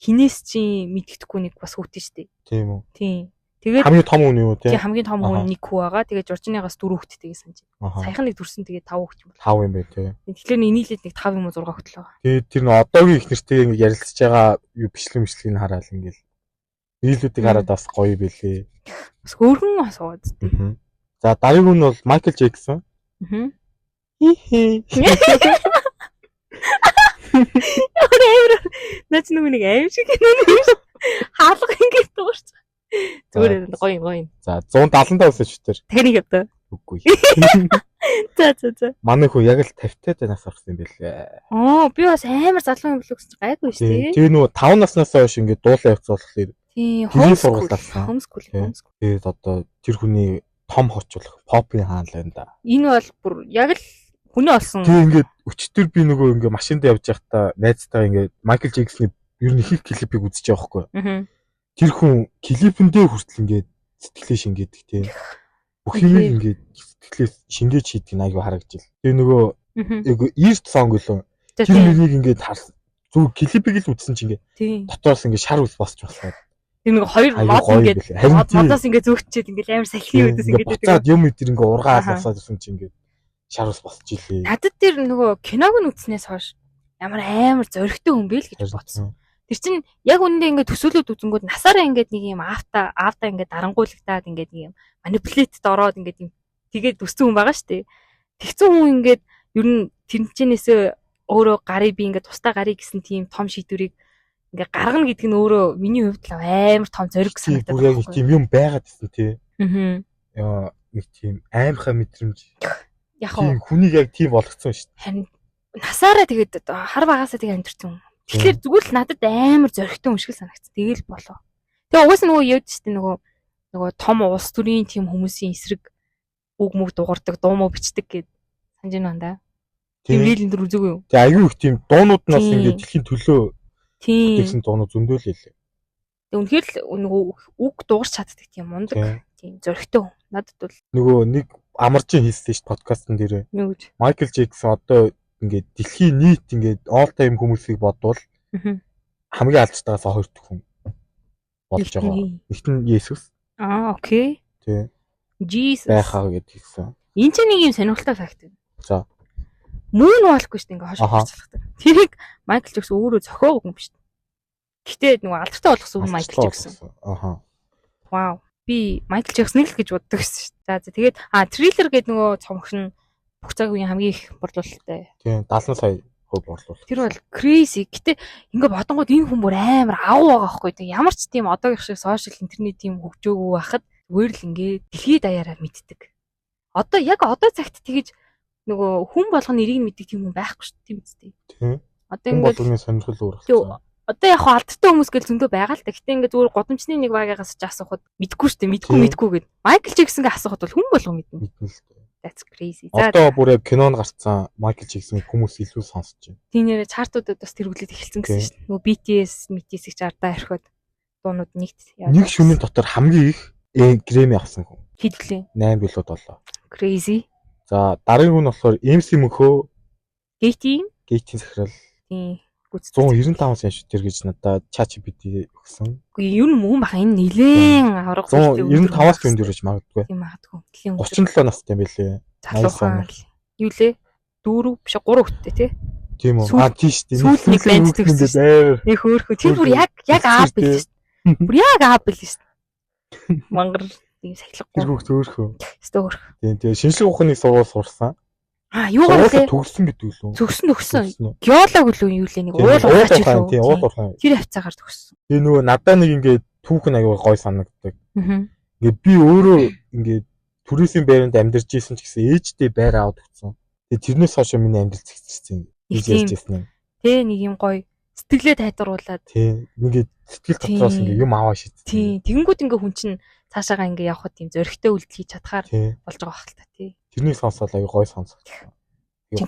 B: хинээс чинь мэддэхгүй нэг бас хүүтэй штэ.
A: Тийм үү.
B: Тийм. Тэгээд
A: хамгийн том хүн юу тийм.
B: Хамгийн том хүн нэг хүү байгаа. Тэгээ Жоржинагаас 4 хүүтэй санаж байна. Саяхан нэг төрсөн тэгээ 5 хүүтэй юм
A: байна. 5 юм байна тийм.
B: Тэгэхээр нийлээд нэг 5 юм уу 6 хүүтэй л байгаа.
A: Тэгээд тэр нэг одоогийн ихнэртэй ингэ ярилцж байгаа юу бичлэгийг хараад ингээл нийлүүдийг хараад бас гоё билээ.
B: Бас өөргөн асууад тийм.
A: За дараагийн хүн бол Майкл Джексон.
B: Наач нэг аим шиг киноны хаалга ингэж дуурч. Зүгээр гоё.
A: За 175 сая.
B: Тэнийг одоо.
A: Үгүй.
B: За.
A: Манай хүү яг л 50 таа нас орсон юм байлээ.
B: Би бас амар залуу юм болов гэж гайгүй шүү дээ.
A: Тэгээ нөгөө 5 наснаас хойш ингэ дуулаа явуулахлаар
B: тийм
A: homeschool. Тэгээд одоо тэр хүний том хоцлох попын хаан л энэ да.
B: Энэ бол бүр яг л хүний олсон.
A: Тэгээ ингээд өчтөр би нөгөө ингээ машинд явж байхдаа найзтайгаа ингээ Майкл Джексны ер нь их клипийг үзэж байгаа байхгүй. Тэр хүн клипэндээ хүртэл ингээ сэтгэлээ шингээдэг тийм. Бүх юм ингээ сэтгэлээ шингээж хийдэг нь аягүй харагдаж. Тэгээ нөгөө East Song лөө. Тэр нэг ингээ зүг клипийг л үзсэн чинь ингээ дотоос ингээ шар ус босч басаад. Тэр нэг хоёр мод ингээд модоос ингээд зүгтчихэд ингээд амар салхи үүдээс ингээд буцаад юм идэр ингээд ургаал басаад ирсэн чинь ингээд шар ус босч илээ.
B: Надад тэр нөгөө киног нь үзснээс хойш амар зоригтой хүн бэ л гэж бодсон. Тэр чинь яг үнэндээ ингээд төсөөлөд үзэнгүүд насаараа ингээд нэг юм аавта ингээд дарангуулагдаад ингээд нэг юм манипулетд ороод ингээд юм тэгээд өссөн хүн байгаа шүү дээ. Тэгсэн хүн ингээд ер нь тэнцэнээсээ өөрөө гарыг би ингээд тусдаа гарыг гэсэн тийм том шийдвэрийг ингээ гаргана гэдэг нь өөрөө миний хувьд л амар том зориг санагдаад
A: байна. Яг тийм юм байгаад гэсэн тий. Яа нэг тийм аимхаа мэдрэмж.
B: Яг уу
A: хүнийг яг тийм болгоцсон шүү дээ.
B: Харин насаараа тэгээд хар багасаа тэг амьдэрсэн. Тэгэхээр зүгээр л надад амар зоригтой юм шиг санагдсан. Тэгэл болоо. Тэгээ угаас нөгөө яд шүү дээ нөгөө том улс төрийн тийм хүмүүсийн эсрэг үг мөг дуурдаг, дуу муу бичдэг гэд Санаж байна да. Тийм рийлэн дөр үзээгүй юу?
A: Тэгээ аюу их тийм дуунууд нь бас ингээд дэлхийн төлөө
B: тийм
A: гэсэн дуунууд зөндөөлөө лээ.
B: Тэгээ үнэхээр л нөгөө үг дуурч чаддаг тийм мундаг. Тийм зөрөгтэй хүн. Надад бол
A: нөгөө нэг амарчин хийсэн ш подкастн дээр. Майкл Джексон одоо ингээд дэлхийн нийт ингээд all time хүмүүсийг бодвол хамгийн алдартайгаас хоёр дахь хүн болж байгаа. Нэгт нь Есүс.
B: Окей.
A: Тий.
B: Jesus
A: байхаа гэдэг хэлсэн.
B: Энд чинь нэг юм сонирхолтой факт байна.
A: За.
B: Мөн болохгүй шүү дээ ингээ хошоо болчихлоо. Тэрийг Майкл Джексон өөрөө зохиоог юм шүү дээ. Гэтэ нөгөө алдартай болгосон хүн Майкл Джексон. Вау. Би Майкл Джексоныг л гэж боддог гэсэн шүү дээ. За тэгээд триллер гэдэг нөгөө цомогч нь бүх цаг үеийн хамгийн их борлуулалттай. Тийм 70 сая хувь борлуулалт. Тэр бол crazy. Гэтэ ингээ бодонгууд энэ хүн бүр амар агуу байгаа байхгүй. Тэг ямар ч тийм одоогийн шиг сошиал интернет тийм хөгжөөгүй байхад зүгээр л ингээ дэлхийд даяараа мэддэг. Одоо яг одоо цагт тэгэж нөгөө хүн болгоны нэрийг мэддэг тийм хүн байхгүй шүү дээ. Тийм үстэй. Тийм. Одоо ингээ болгоны сонирхол өөрчлөлт. Одоо яг алдартай хүмүүс гэл зөндөө байгаа л да. Гэтэ ингээ зүгээр годамчны нэг багаас ч асуухад мэдгүй шүү дээ. Мэдгүй гэд. Майкл Джексонгээ асуухад бол хүн болго мэднэ. Мэднэ л дээ. That's crazy.
A: Одоо бүр яг кинонд гарцсан Майкл Джексоныг хүмүүс илүү сонсож байна.
B: Тийм нэрэ чартуудад бас тэргүүлээд эхэлсэн гэсэн шүү дээ. Нөгөө BTS-ийг ч ардаа орхиод дуунууд нэгт
A: яа. Нэг шөнийн дотор хамгийн их Грэмми авсан хүн.
B: Хэдвлээ?
A: 8 билүүд боллоо.
B: Crazy.
A: За дараагийн хүн болохоор MC мөнхөө Гейтийн захирал.
B: Тийм.
A: 195 сая шүтэр гэж надад ChatGPT өгсөн.
B: Үгүй юу юм баха энэ нилээн авраг
A: хэрэгтэй. 95-аас зөнд өрөж магадгүй.
B: Тийм магадгүй.
A: 37 настай юм байлээ.
B: Залуухан. Юу лээ? 4 биш 3 хүттэй тий.
A: Тийм үү. Тийш тийм.
B: Сүүлд нэг банддаг гэсэн. Нэг хөөхөө. Тэр бүр яг аав бил шүү дээ. Бүр яг аав бил шүү дээ. Мангар тийм сахилгагүй.
A: Тэр хүүхд өөрхөө.
B: Өөр.
A: Тийм тийм шинжлэх ухааны сургууль сурсан.
B: Юугаар лээ?
A: Төгссөн гэдэг үү?
B: Төгссөн. Геолог л юу лээ нэг уул ухаач юу?
A: Тийм уул ухаан.
B: Тэр хавцаагаар төгссөн.
A: Тэгээ нөгөө надаа нэг ингээд түүхэн аягүй гой санагддаг. Ингээд би өөрөө ингээд түрээсийн байранд амьдарч исэн ч гэсэн ээжтэй байр аваад өгсөн. Тэгээ тэрнээс хойш миний амьдрал зэгцэрсэн. Гэж ярьж ирсэн юм.
B: Тэ нэг юм гоё сэтгэлээ тайтруулаад.
A: Тийм. Ингээд сэтгэл дотроос ингээд юм аваа шийдсэн.
B: Тийм. Тэгэнгүүт ингээ хүн чинь цаашаагаа ингээ явхад тийм зөрөгтэй үйлдэл хийж чадхаар болж байгаа хэл та тий.
A: Тэрний сонсоод аягүй гой сонсогдсон.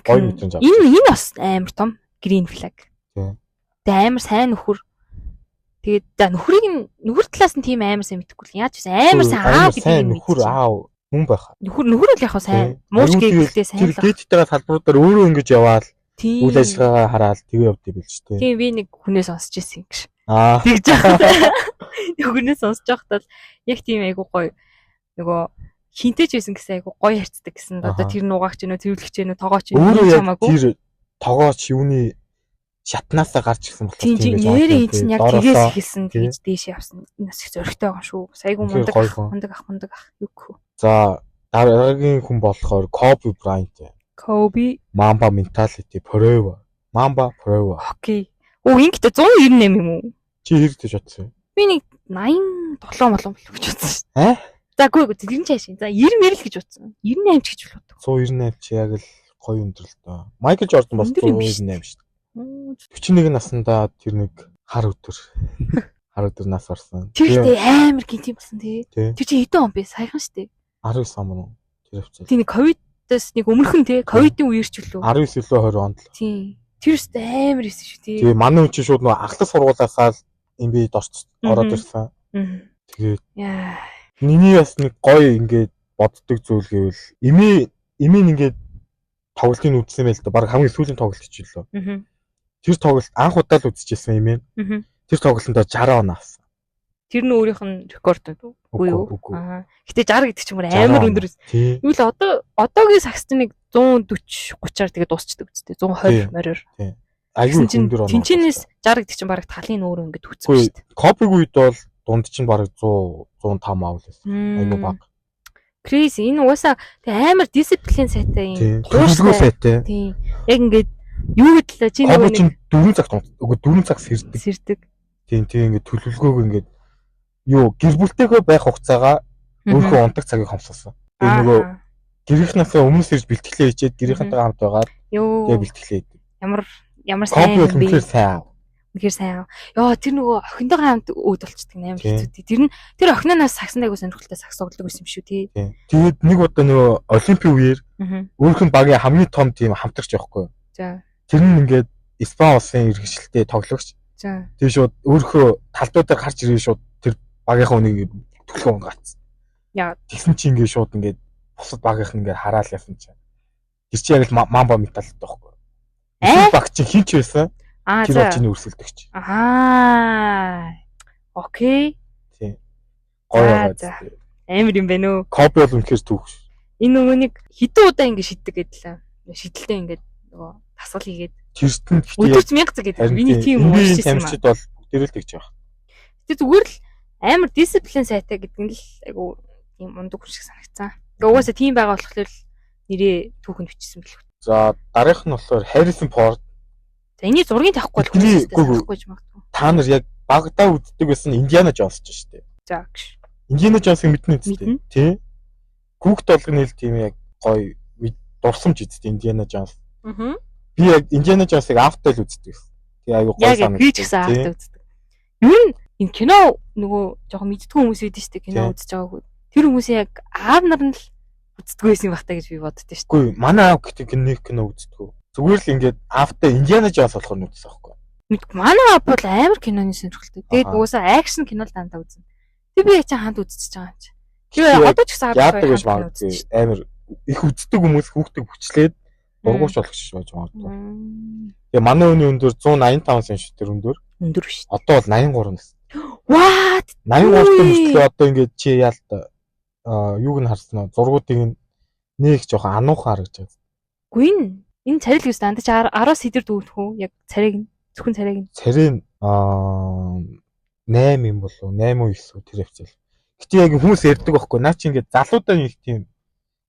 A: Гой мэдэн жаа.
B: Энэ бас амар том green flag.
A: Тийм.
B: Тэгээ амар сайн нөхөр. Тэгээд за нөхөр талаас нь тийм амар сайн мэдэхгүй л яаж вэ? Амар сайн аав гэдэг юм.
A: Нөхөр аав хүн байх.
B: Нөхөр л яг сайн. Мууч гээдтэй сайн л.
A: Тэр гээдтэйгээ салбаруудаар өөрөө ингэж яваал. Үйл ажиллагаа хараад тэгээ явд юм биш үү?
B: Тийм би нэг хүнээс сонсч ирсэн юм гэж.
A: Тэгж
B: яах. Хүнээс сонсож байхдаа яг тийм айгуу гоё нөгөө хинтэж байсан гэсэн айгуу гоё харцдаг гэсэн. Одоо тэр нугаач гэнэ тэрвлэгч гэнэ тогооч
A: гэнэ хамаагүй. Тэр тогооч юуны шатнаасаа гарч ирсэн болох
B: тийм нэрээ энэ чинь яг тгээс ихэлсэн тэгж дээш явсан. Нас их зөрөгтэй байгаа шүү. Айгуу мундаг ах юу гэх.
A: За дараагийн хүн болохоор Kobe Bryant.
B: Kobe
A: Mamba mentality forever. Mamba forever.
B: Окей. Ингэдэ 198 юм уу?
A: Чи хэрэгтэй шатсан.
B: Би нэг 87 молон болов гэж бодсон шүү. За үгүй тэр нь чааш. За 90 л гэж бодсон. 98 ч гэж боддог.
A: 198 чи яг л гоё өндөрлөлт дөө. Майкл Жордан бас 198 шүү дээ. 41 наснда тэр нэг хар өдөр нас орсон.
B: Тэр амар гинт юм болсон тий. Тэр чи хэдэн он бэ? Саяхан шүү дээ.
A: 19 он мөн. Тэр хвцээ.
B: Тийм ковидээс нэг өмнөхөн тий. Ковидын үеэр ч үлээ.
A: 19 илүү 20 онд л.
B: Тийм. Тэр өстө амар исэн шүү тий.
A: Тэгээ манай хүн чинь шууд нөгөө ахлах сургуулаасаа л MBA-д ороод ирсэн. Тэгээд миний бас нэг гоё ингээд боддог зүйл гэвэл эмээ ингээд тоглолтыг үзсэн байл та баг хамгийн сүүлийн тоглолт хичээлээ. Тэр тоглолт анх удаа л үзчихсэн эмээ. Тэр тоглолтонд 60 он авсан. Тэр
B: нь өөрийнх нь рекорд үгүй юу? Гэтэ 60 гэдэг чинь амар өндөр. Юу л одоогийн саксцныг 140 30-аар тэгээ дуусчдаг үстэй 120 мороор.
A: Аюу өндөр оноо.
B: Тинчнээс 60 гэдэг чинь баг талын өөр ингээд үтсэн шүү дээ.
A: Копиг үед бол дунд чинь баг 105 авлаа. Аюу баг.
B: Crazy. Энэ угаасаа амар дисциплин сайтай юм.
A: Төлөвлөгөө сайтай.
B: Тийм. Яг ингээд юу гэдлээ чи
A: нэг 4 цаг үгүй 4 цаг сэрдэг. Тийм ингээд төлөвлөгөөг ингээд юу гэр бүлтэйгээ байх хугацаагаа өөрөө ундаг цагийг хомсоосон. Тэгээ нөгөө гэрийнхнээс өмнөөс ирж бэлтгэлээ хийчихэд гэрийнхэнтэйгээ хамт байгаад тэгээ бэлтгэлээ.
B: Ямар сайн
A: юм бэ?
B: Үнэхээр сайн. Яа тэр нөгөө охинтойгоо хамт өөд болчихдаг амар хэцүү. Тэр охиноос сагсан айгуу сонирхолтой сагс тоглодог байсан юм шүү тий.
A: Тэгээд нэг удаа нөгөө олимпийн үеэр өөрөх нь багийн хамгийн том тим хамтарч явахгүй.
B: За.
A: Тэр нь ингээд Испани улсын иргэншилтэд тоглогч.
B: За.
A: Тэр шууд өөрийнхөө талдуудаар гарч ирээ шууд тэр багийнхаа үнийг төлхөө унгаацсан.
B: Яа.
A: Тэгсэн чинь ингээд шууд ингээд бусад багийнх нь ингээд хараал ясан чинь. Тэр чинь яг л мамба металлтай байхгүй. Баг чи хинч байсан. Тэр очны өрсөлдөгч.
B: Окей.
A: Тийм. Гоё.
B: Амар юм байна уу?
A: Копи бол үнэхээр түүх.
B: Энэ нөгөө нэг хитэн удаа ингэ шиддэг гэдэлээ. Шидэлтэй ингэ нөгөө тасгал хийгээд.
A: Тэрсэнд
B: өдөрт 1000 цаг гэдэг. Миний тийм уушсан юм.
A: Тамирчид бол бүгдээрээ л тэгж байгаа.
B: Гэтэ зүгээр л амар дисциплин сайтай гэдэг нь л айгу тийм ундаг хүн шиг санагцсан. Угаасаа тийм байгаа болохоор нэрээ түүхэнд бичсэн бэл.
A: За дараагийнх нь болохоор Harrison Ford.
B: За энийг зургийг тавихгүй болохгүй магадгүй.
A: Та нар яг багадаа үздэг байсан Индиана Джонс ч шүү дээ.
B: За.
A: Индиана Джонсыг мэднэ үстэй. Тий. Хүүхд толгойн л тийм яг гоё дурсамж үзтээ Индиана Джонс. Би яг Индиана Джонсыг автал үздэг байсан. Тэгээ аюу гоё санагдав.
B: Яг би ч гэсэн автал үздэг. Юу н энэ кино нөгөө жоохон мэддэг хүмүүс байдаг шүү дээ кино үзэж байгаагүй. Тэр хүмүүсийн яг аав нар нь л үздэг байсан юм бахтаа гэж би боддоо шүү дээ.
A: Үгүй манай аав гэдэг нэг кино үздэг. Зүгээр л ингээд автаа Индиана Джонс болох нь үзсэн байхгүй.
B: Манай аав бол амар киноны сонирхолтой. Тэгээд угаасаа акшн кино л дандаа үзнэ. Тэг би яг чи ханд үзчихэж байгаа юм чи. Тэгээ одоо ч гэсэн
A: яадаг гэж магадгүй амар их үздэг хүмүүс хүүхдийг хүчлээд дургуйч болох шиг байж магадгүй. Тэгээ манай өөний өндөр 185 см тэр өндөр.
B: Өндөр биш.
A: Одоо бол 83 нас.
B: What?
A: 83 мөртлөө одоо ингээд чи яалт юуг нь харсан аа зургуудыг нэг жоохон ануухан харагдаж байна.
B: Үгүй энэ царил гэж дандаж 10-аас хэдэр дүүрэх үү? Яг цариг нь зөвхөн цариг нь.
A: Царийн 8 юм болов уу? 8 уу 9 үү тэр хвцэл. Гэтэ яг хүмүүс ярьдаг байхгүй. Наа чи ингээд залуудаа нэг тийм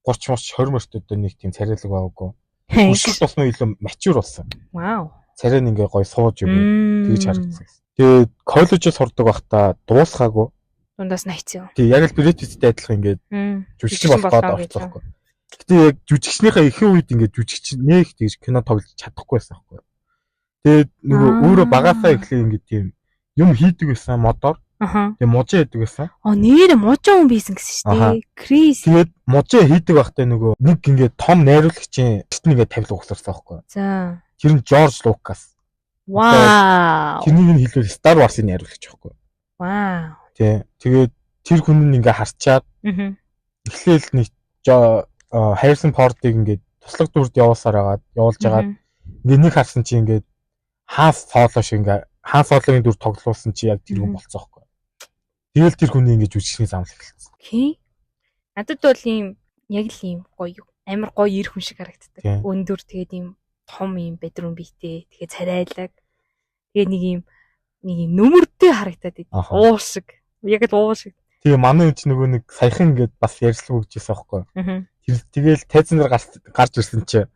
A: 30 морч 20 мортод нэг тийм царилэг байгаагүй. Өшөлт болсон илүү мачур болсон.
B: Вау.
A: Царай нь ингээ гоё сууж юм. Тэгж харагдсан. Тэгээд коллежид сурдаг байхдаа дуусгаагүй.
B: Дундаас найцсан.
A: Тэг яг л Брэдпиттэй адилхан ингээд жүжигчин болох гээд орцоохгүй. Гэтэ яг жүжигчнийхээ ихэнх үед ингээд жүжигчин нэг тэгж кино тоглож чадахгүй байсан байхгүй. Тэгээд нөгөө өөрөө багаасаа эхлээ ингээд тийм юм хийдэг байсан модоор. Тэгээ можоо хийдэг байсан.
B: Нэр можоо хүн бийсэн гэсэн шүү дээ. Крис.
A: Тэгээд можоо хийдэг байхдаа нөгөө нэг ингээд том найруулагчийн тест нэгээ тавилга өгсөрсөн байхгүй.
B: За.
A: Тэр нь Жорж Лукас.
B: Вау.
A: Тэрнийг нь хэлвэл Star Wars-ын найруулагч байхгүй.
B: Вау.
A: Тэгээд тэр хүн нь ингээ харчаад эхлээл нэг Harrison Ford-ыг ингээд туслаг дүрд явуулж агаад ингээ нэг харсан чи ингээд хаас соолоо шиг ингээ хаан соологийн дүр тоглуулсан чи яг тэр хүн болцсон байхгүй. Тэгэл тэр хүний ингээ жүжигчний замл эхэлсэн.
B: Окей. Надад бол ийм яг л ийм гоё амар гоё ир хүн шиг харагддаг. Өндөр тэгээд ийм том ийм бедрум биетэй тэгээд царайлаг. Тэгээд нэг ийм нөмөртэй харагдаад идэв. Уур шиг. Яг л уур шиг.
A: Тэгээ манай үуч нөгөө нэг саяхан ингээд бас ярьслаг өгчээсэн байхгүй. Тэгэл тайзан дээр гарч ирсэн чи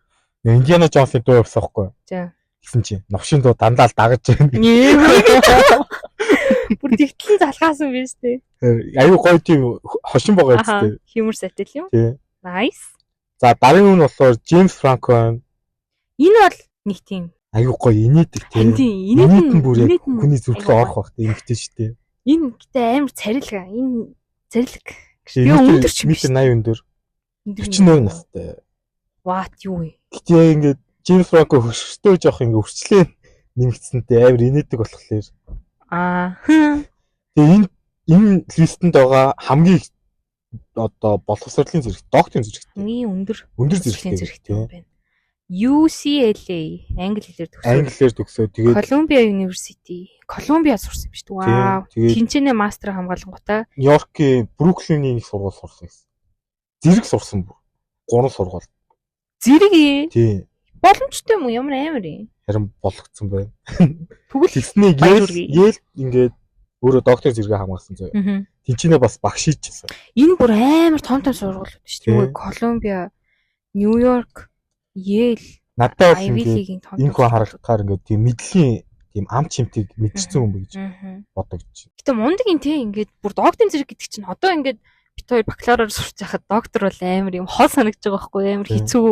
A: Индиана Джонсын дуу явсан байхгүй.
B: За.
A: Гэсэн чи новшин дуу дандаа л дагаж байна.
B: Бүр тэгтлэн залгаасан биз дээ.
A: Аюу гоё тийм хошин байгаа юм дээ.
B: Humor сайтай юм.
A: Тий.
B: Nice.
A: За дараагийн нь болохоор James Franco.
B: Энэ бол нэг тийм
A: аюу гоё инээдэг тийм. Инээд нь бүр яг хүний зүрхлөө орох бах тийм эмгтэй шүү дээ.
B: Энэ гэтээ амар царилга. Энэ царилг. Би өндөр ч
A: биш 80 өндөр. 48 настай.
B: What юу вэ?
A: Гэтээ ингээд James Franco хөшөртөө жоох ингээ өрчлээ нэмэгдсэнтэй амар инээдэг болохоор. Тэгээ энэ листэнд байгаа хамгийн одоо боловсролын зэрэг докторийн зэрэгтэй.
B: Өндөр
A: зэрэгтэй
B: юм байна. UCLA англи хэлээр
A: төгсөө. Тэгээд
B: Columbia University. Колумбиад сурсан юм шүү дээ. Вау. Тэнцэнэ мастер хамгаалангуудаа
A: Нью-Йоркийн Бруклиний нэг сургууль сурсан юм. Зэрэг сурсан бүр. 3 сургууль.
B: Зэрэг ээ.
A: Тий.
B: Боломжтой юм уу? Ямар амар юм.
A: Харин болгоцсон байна.
B: Тэгвэл
A: тэгснээ Yale ингээд өөрөө доктор зэрэгээ хамгаалсан зөө. Тэнцэнэ бас багш хийчихсэн.
B: Энэ бүр амар том сургуулиуд шүү дээ. Колумбиа, Нью-Йорк, Yale.
A: Надад ингээд энэ хүн харагдахаар ингээд тийм мэдлийн тийм ам чимтгийг мэдчихсэн юм гэж бодогдож.
B: Гэтэ мундаг юм тий ингээд бүр докторийн зэрэг гэдэг чинь одоо ингээд бит хоёр бакалавраар сурч байхад доктор бол амар юм хол санагдаж байгаа байхгүй амар хэцүү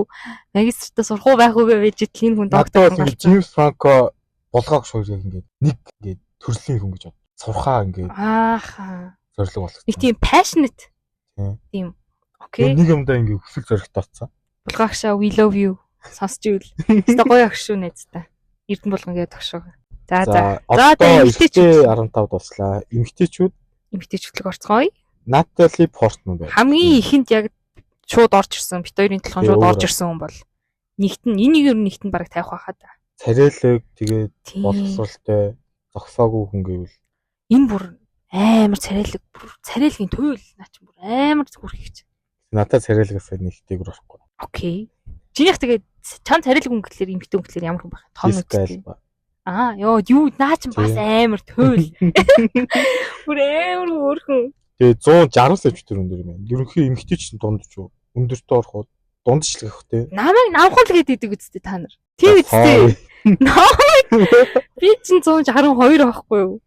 B: магистртаа сурах уу байх уу гэж итлийн хүн доктор
A: хамгаалсан. James Franco булгааг хоёр яг ингээд нэг ингээд төрлийн хүн гэж бод. Сурхаа ингээд
B: ааха
A: зориг болох.
B: нэг тийм passionate тийм окей
A: нэг юмдаа ингээд хүсэл зоригтой болсон.
B: Булгаагшаа we love you сонсч ивэл өстой гоё ах шүү найзтай Эрдэнэ булган гэдэг тогшоо. За
A: одоо эмэгтэй 15 дуслаа. Эмэгтэйчүүд
B: хөтлөг орцгоё.
A: Натали Портман байна.
B: Хамгийн ихэнд яг шууд орж ирсэн. Бит хоёрын толгойн шууд орж ирсэн хүн бол нэгт нь энийг ер нь нэгт нь бараг тавих байхаа да.
A: Царайлаг тэгээд боловсралтай зогсоогүй хүн гэвэл
B: энэ бүр амар царайлагийн туйл наа чи бүр амар зүрх гэж.
A: Надад царайлагаас нэгтэйгэр орохгүй.
B: Окей. Чинийх тэгээд чам царайлаг хүн гэхэлэр эмэгтэй хүн гэхэлэр ямар хүн байх? Том үстэй. Ёо юу наа чи бас амар туйл. Бүр амар өөрхөн.
A: Тэгээ 160 см өндөр юм байна. Ерөнхий эмэгтэй чинь дундч юу? Өндөртөө ороход дундчлах гэх те.
B: Намайг намхал гэдэг үсттэй та нар. Тийм үсттэй. Намайг би чинь 162 байхгүй юу?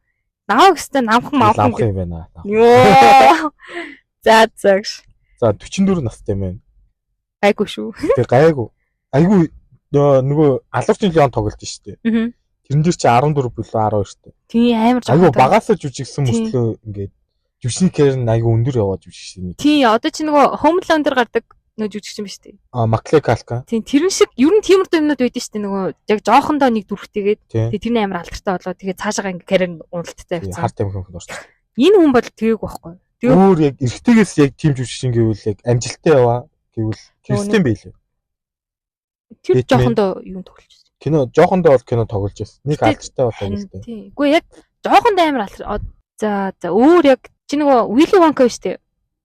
B: Намайг өстэй намхан
A: юм байна.
B: Ёо. За.
A: За 44 настай юм байна.
B: Гайгүй шүү.
A: Тэгээ гайгүй. Айгүй нөгөө алуурчин леон тоглолт шүү дээ.
B: Аа.
A: Тэрэн дээр чи 14 билүү 12-тэй.
B: Тийм амар жоо.
A: Айгүй багасаа жүжигсэн мөртлөө ингээд жүжигчний карьер нь айгүй өндөр яваад жүжигсэн.
B: Тийм одоо чи нөгөө Home Alone дээр гардаг нөгөө жүжигчин биш үү?
A: Маклей Калка.
B: Тийм тэрэн шиг ер нь тиймэрхүү юмнууд байдсан шүү дээ нөгөө яг жоохондоо нэг дүрхтэйгээд тэгээ тэрний амар алдартай болоо тэгээ цаашаа ингээ карьер нь уналттай явцсан.
A: Харт амх хүмүүс орсон.
B: Энэ хүн бол тэгээгүй байхгүй.
A: Өөр яг эргэтэйгээс яг тим жүжигчин гэвэл яг амжилттай яваа гэвэл Кристен Бейл.
B: Тэр жоохондоо юу тоглож байсан.
A: Кино жоохондоо бол кино тоглож байсан. Нэг алдартай болоо гэсэн.
B: Тийм. Үгүй яг жоохондоо амар алдар. За өөр яг чи нөгөө Willy Wonka биш үү?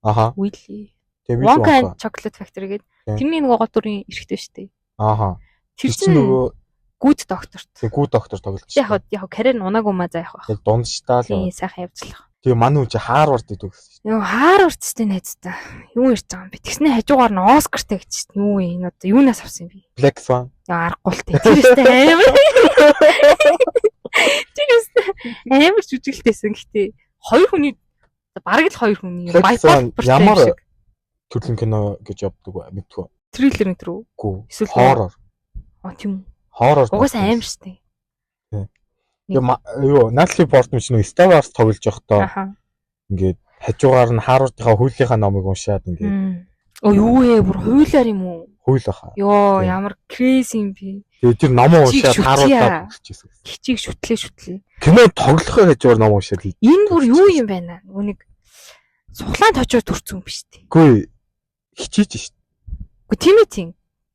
A: Аха.
B: Willy.
A: Тэгээ
B: Wonka and Chocolate Factory гэдэг. Тэрний нөгөө гол дүрийн эрэгтэй шүү дээ.
A: Аха.
B: Тэр чинь нөгөө Good Doctor.
A: Тэгээ Good Doctor тоглож
B: байсан. Яг карьер нь унаагүй маа заах байх.
A: Яг дундчтаа л.
B: Тийм сайхан явцлах.
A: Тэгээ манай хүн чи Harvard гэдэг гэсэн.
B: Юу Harvard тест найзтай. Юу ярьж байгаа юм бэ? Тэгснэ хажуугаар нь Oscar-тай гэж чинь юу вэ? Энэ одоо юунаас авсан юм бэ?
A: Black Swan.
B: Яа аргагүй л дээ. Тэр өстэй амар. Тэр өстэй амар жүжиглэжсэн гэхдээ хоёр хүний бараг л хоёр хүний
A: ямар төрлийн кино гэж явдаг вэ? Мэдгүй.
B: Триллер энэ рүү.
A: Үгүй. Эсвэл хоррор.
B: Тийм үү.
A: Хоррор.
B: Угаасаа амар штэ.
A: Юу Натали Портман ч нэг Star Wars тоглож явахдаа ингээд хажуугаар нь Harvard-ийнхаа хуулийнхаа номыг уншаад ингээд
B: юу ээ бүр хуулиар юм уу?
A: Хууль баха.
B: Йоо ямар crazy юм бэ.
A: Тэгээ тэр номоо уншаад Harvard-аар хэлчихсэн.
B: Хичээг шүтлээ.
A: Кино тоглохын хажуугаар ном уншаад.
B: Энэ бүр юу юм байна? Нүг суглаан точоод төрсөн юм биш үү?
A: Үгүй хичээж шүү.
B: Үгүй тийм ээ тийм.